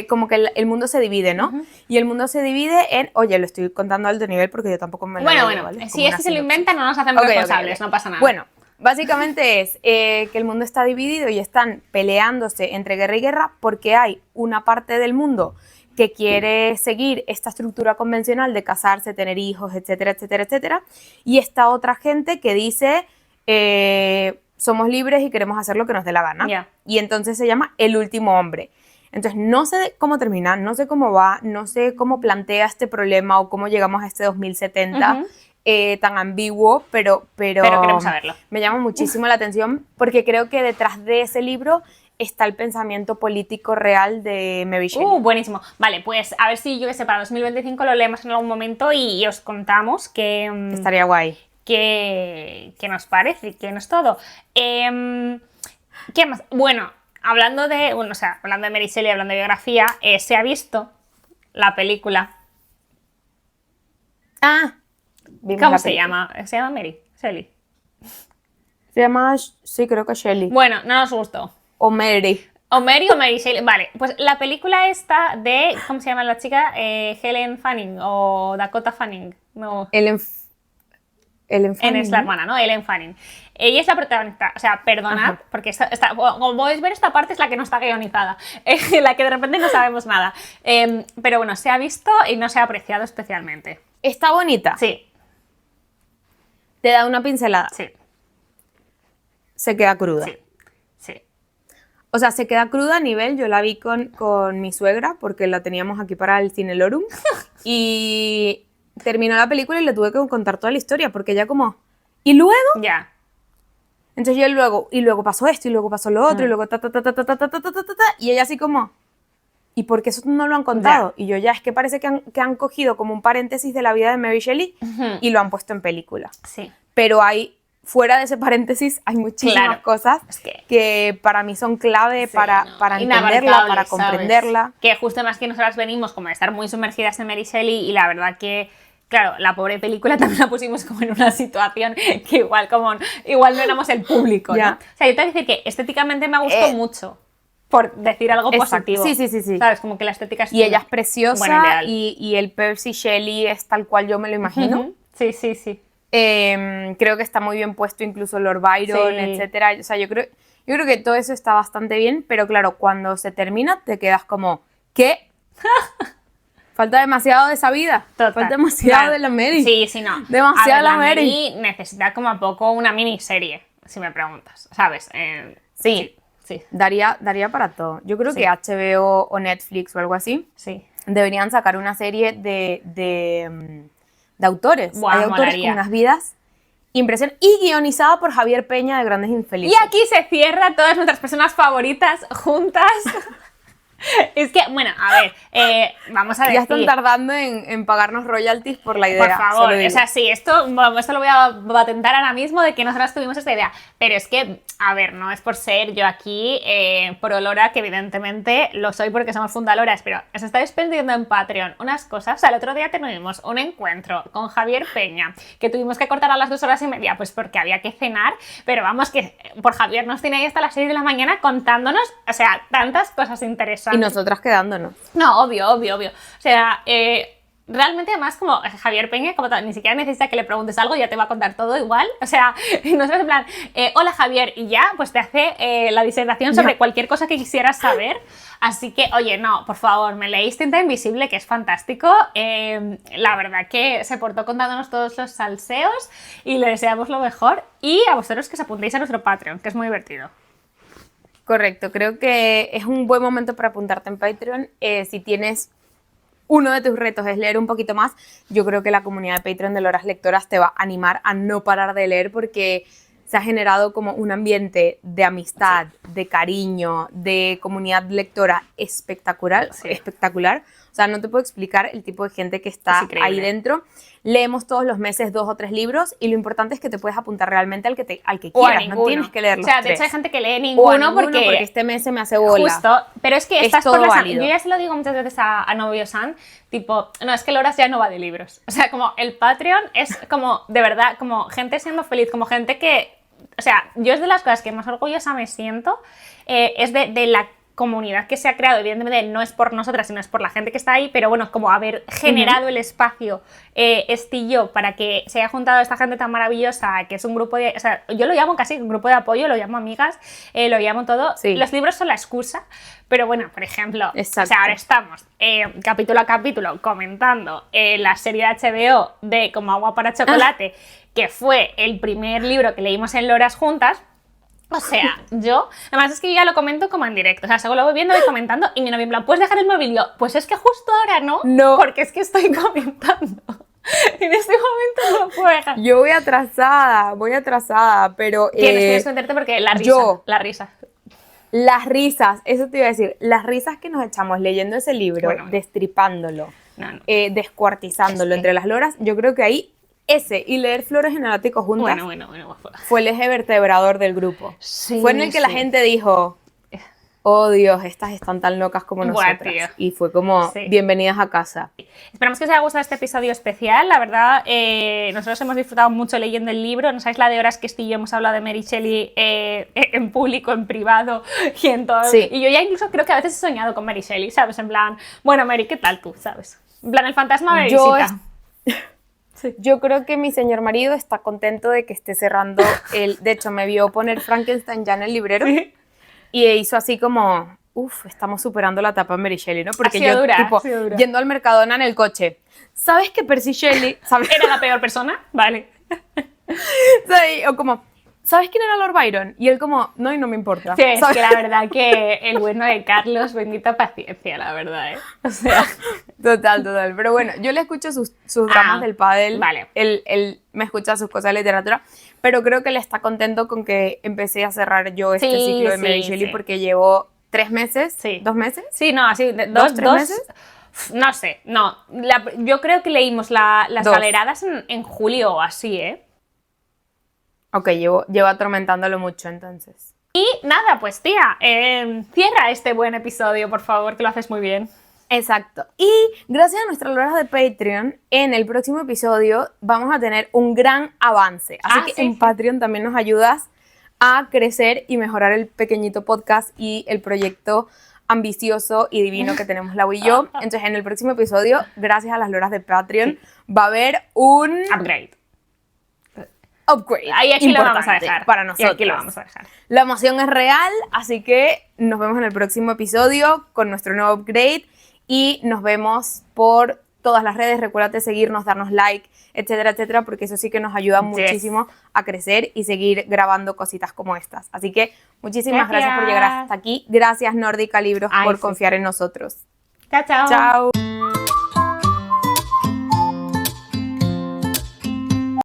como que el mundo se divide, ¿no? Y el mundo se divide en... Oye, lo estoy contando a alto nivel porque yo tampoco me lo Bueno, ¿vale? si este se lo inventa no nos hacemos responsables, no pasa nada. Bueno, básicamente es que el mundo está dividido y están peleándose entre guerra y guerra porque hay una parte del mundo que quiere seguir esta estructura convencional de casarse, tener hijos, etcétera, etcétera, etcétera, y esta otra gente que dice somos libres y queremos hacer lo que nos dé la gana. Y entonces se llama El último hombre. Entonces no sé cómo termina, no sé cómo va, no sé cómo plantea este problema o cómo llegamos a este 2070 tan ambiguo, pero queremos saberlo. Me llama muchísimo la atención porque creo que detrás de ese libro está el pensamiento político real de Mary Shelley. Buenísimo. Vale, pues a ver si, yo que sé, para 2025 lo leemos en algún momento y os contamos que... estaría guay. ¿Qué nos parece? ¿Qué no es todo? ¿Qué más? Bueno, hablando de Mary Shelley, hablando de biografía, se ha visto la película. ¿Cómo se llama? ¿Se llama Mary Shelley? Se llama, sí, creo que Shelley. Bueno, no nos gustó. O Mary. O Mary Shelley. Vale, pues la película esta de, ¿cómo se llama la chica? Helen Fanning o Dakota Fanning. No. Ellen Fanning. Es la hermana, ¿no? Ellen Fanning. Ella es la protagonista. O sea, perdonad, porque como podéis ver, esta parte es la que no está guionizada. La que de repente no sabemos nada. Pero bueno, se ha visto y no se ha apreciado especialmente. ¿Está bonita? Sí. ¿Te da una pincelada? Sí. Se queda cruda. Sí. O sea, se queda cruda a nivel, yo la vi con mi suegra, porque la teníamos aquí para el Cine Lorum, y terminó la película y le tuve que contar toda la historia, porque ella como, ¿y luego? Ya. Entonces yo luego pasó esto, y luego pasó lo otro, y luego y ella así como, ¿y por qué eso no lo han contado? Y yo es que parece que han cogido como un paréntesis de la vida de Mary Shelley y lo han puesto en película. Sí. Pero fuera de ese paréntesis hay muchísimas cosas que para mí son clave para entenderla, para comprenderla. ¿Sabes? Que justo más que nosotras venimos como de estar muy sumergidas en Mary Shelley y la verdad que, claro, la pobre película también la pusimos como en una situación que igual no éramos el público, ¿no? O sea, yo tengo que decir que estéticamente me gustó mucho, por decir algo positivo. Sí. ¿Sabes? Como que la estética es... Y ella es preciosa y el Percy Shelley es tal cual yo me lo imagino. Sí. Creo que está muy bien puesto incluso Lord Byron, etcétera. O sea, yo creo que todo eso está bastante bien, pero claro, cuando se termina te quedas como, ¿qué? Falta demasiado de esa vida. Total. Falta demasiado de la Mary. Sí, no. Demasiado la Mary. Mary necesita como a poco una miniserie. si me preguntas, ¿sabes? Sí. Sí. Daría para todo. Yo creo que HBO o Netflix o algo así deberían sacar una serie de autores. Buah, Hay autores molaría. con unas vidas impresionantes y guionizada por Javier Peña de Grandes Infelices. Y aquí se cierra todas nuestras personas favoritas juntas. Es que, bueno, a ver, vamos a decir... Ya están tardando en pagarnos royalties por la idea. Por favor, o sea, sí, esto lo voy a patentar ahora mismo de que nosotras tuvimos esta idea. Pero es que, a ver, no es por ser yo aquí prolora, que evidentemente lo soy porque somos fundaloras, pero os estáis perdiendo en Patreon unas cosas. O sea, el otro día tuvimos un encuentro con Javier Peña, que tuvimos que cortar a las 2 horas y media, pues porque había que cenar, pero vamos, que por Javier nos tiene ahí hasta las 6 de la mañana contándonos, o sea, tantas cosas interesantes. Y nosotras quedándonos. No, obvio. O sea, realmente además como Javier Peña, como tal, ni siquiera necesita que le preguntes algo, ya te va a contar todo igual. O sea, nosotros en plan, hola Javier, y ya, pues te hace la disertación sobre cualquier cosa que quisieras saber. Así que, oye, no, por favor, me leéis Tinta Invisible, que es fantástico. La verdad que se portó contándonos todos los salseos y le deseamos lo mejor. Y a vosotros que os apuntéis a nuestro Patreon, que es muy divertido. Correcto, creo que es un buen momento para apuntarte en Patreon. Si tienes uno de tus retos es leer un poquito más, yo creo que la comunidad de Patreon de Loras Lectoras te va a animar a no parar de leer porque se ha generado como un ambiente de amistad, de cariño, de comunidad lectora espectacular. O sea, no te puedo explicar el tipo de gente que está ahí dentro. Leemos todos los meses 2 o 3 libros y lo importante es que te puedes apuntar realmente al que quieras, no tienes que leer los 3. O sea, de hecho hay gente que lee ninguno porque este mes se me hace bola. Justo, pero es que estás todo por válido. Yo ya se lo digo muchas veces a Novio San, tipo, no, es que Loras ya no va de libros. O sea, como el Patreon es como, de verdad, como gente siendo feliz, como gente que, o sea, yo es de las cosas que más orgullosa me siento, es de la comunidad que se ha creado, evidentemente no es por nosotras, sino es por la gente que está ahí, pero bueno, como haber generado el espacio Estillo para que se haya juntado esta gente tan maravillosa, que es un grupo de, o sea, yo lo llamo casi un grupo de apoyo, lo llamo amigas, lo llamo todo, los libros son la excusa, pero bueno, por ejemplo, o sea, ahora estamos capítulo a capítulo comentando la serie de HBO de Como agua para chocolate, que fue el primer libro que leímos en Loras juntas. O sea, yo, además es que yo ya lo comento como en directo, o sea, según lo voy viendo y comentando, y mi novio en plan, ¿puedes dejar el móvil? Y yo, pues es que justo ahora no, porque es que estoy comentando. En este momento no puedo dejar. Yo voy atrasada, pero... Tienes que meterte porque la risa. Las risas, eso te iba a decir, las risas que nos echamos leyendo ese libro, destripándolo, descuartizándolo entre las loras, yo creo que ahí... y leer Flores en el ático juntas fue el eje vertebrador del grupo. Fue en el que la gente dijo, oh Dios, estas están tan locas como nosotras. Y fue como, bienvenidas a casa. Esperamos que os haya gustado este episodio especial. La verdad, nosotros hemos disfrutado mucho leyendo el libro. No sabéis la de horas que Estillo hemos hablado de Mary Shelley en público, en privado y en todo. Y yo ya incluso creo que a veces he soñado con Mary Shelley, ¿sabes? En plan, bueno, Mary, ¿qué tal tú? ¿Sabes? En plan, el fantasma me visita. Yo creo que mi señor marido está contento de que esté cerrando de hecho me vio poner Frankenstein ya en el librero y hizo así como, estamos superando la etapa de Mary Shelley, ¿no? Porque yo, yendo al Mercadona en el coche, ¿sabes que Percy Shelley era la peor persona? Vale. O como, ¿sabes quién era Lord Byron? Y él como, no, y no me importa. Sí, es que la verdad que el bueno de Carlos, bendita paciencia, la verdad, ¿eh? O sea... Total. Pero bueno, yo le escucho sus dramas del pádel. Vale. Él me escucha sus cosas de literatura, pero creo que él está contento con que empecé a cerrar yo este ciclo de Mary Shelley porque llevo 3 meses, 2 meses. Sí, no, así, 2, 3 meses. No sé, no. Yo creo que leímos las galeradas en julio o así, ¿eh? Ok, llevo atormentándolo mucho entonces. Y nada, pues tía, cierra este buen episodio, por favor, que lo haces muy bien. Exacto. Y gracias a nuestras loras de Patreon, en el próximo episodio vamos a tener un gran avance. Así que en Patreon también nos ayudas a crecer y mejorar el pequeñito podcast y el proyecto ambicioso y divino que tenemos Lau y yo. Entonces en el próximo episodio, gracias a las loras de Patreon, va a haber un... upgrade. Ahí aquí lo vamos a dejar. Para nosotros. Y aquí lo vamos a dejar. La emoción es real, así que nos vemos en el próximo episodio con nuestro nuevo upgrade y nos vemos por todas las redes, recuérdate seguirnos, darnos like, etcétera, etcétera, porque eso sí que nos ayuda muchísimo a crecer y seguir grabando cositas como estas. Así que muchísimas gracias por llegar hasta aquí. Gracias Nórdica Libros por confiar en nosotros. Chao, chao. Chao.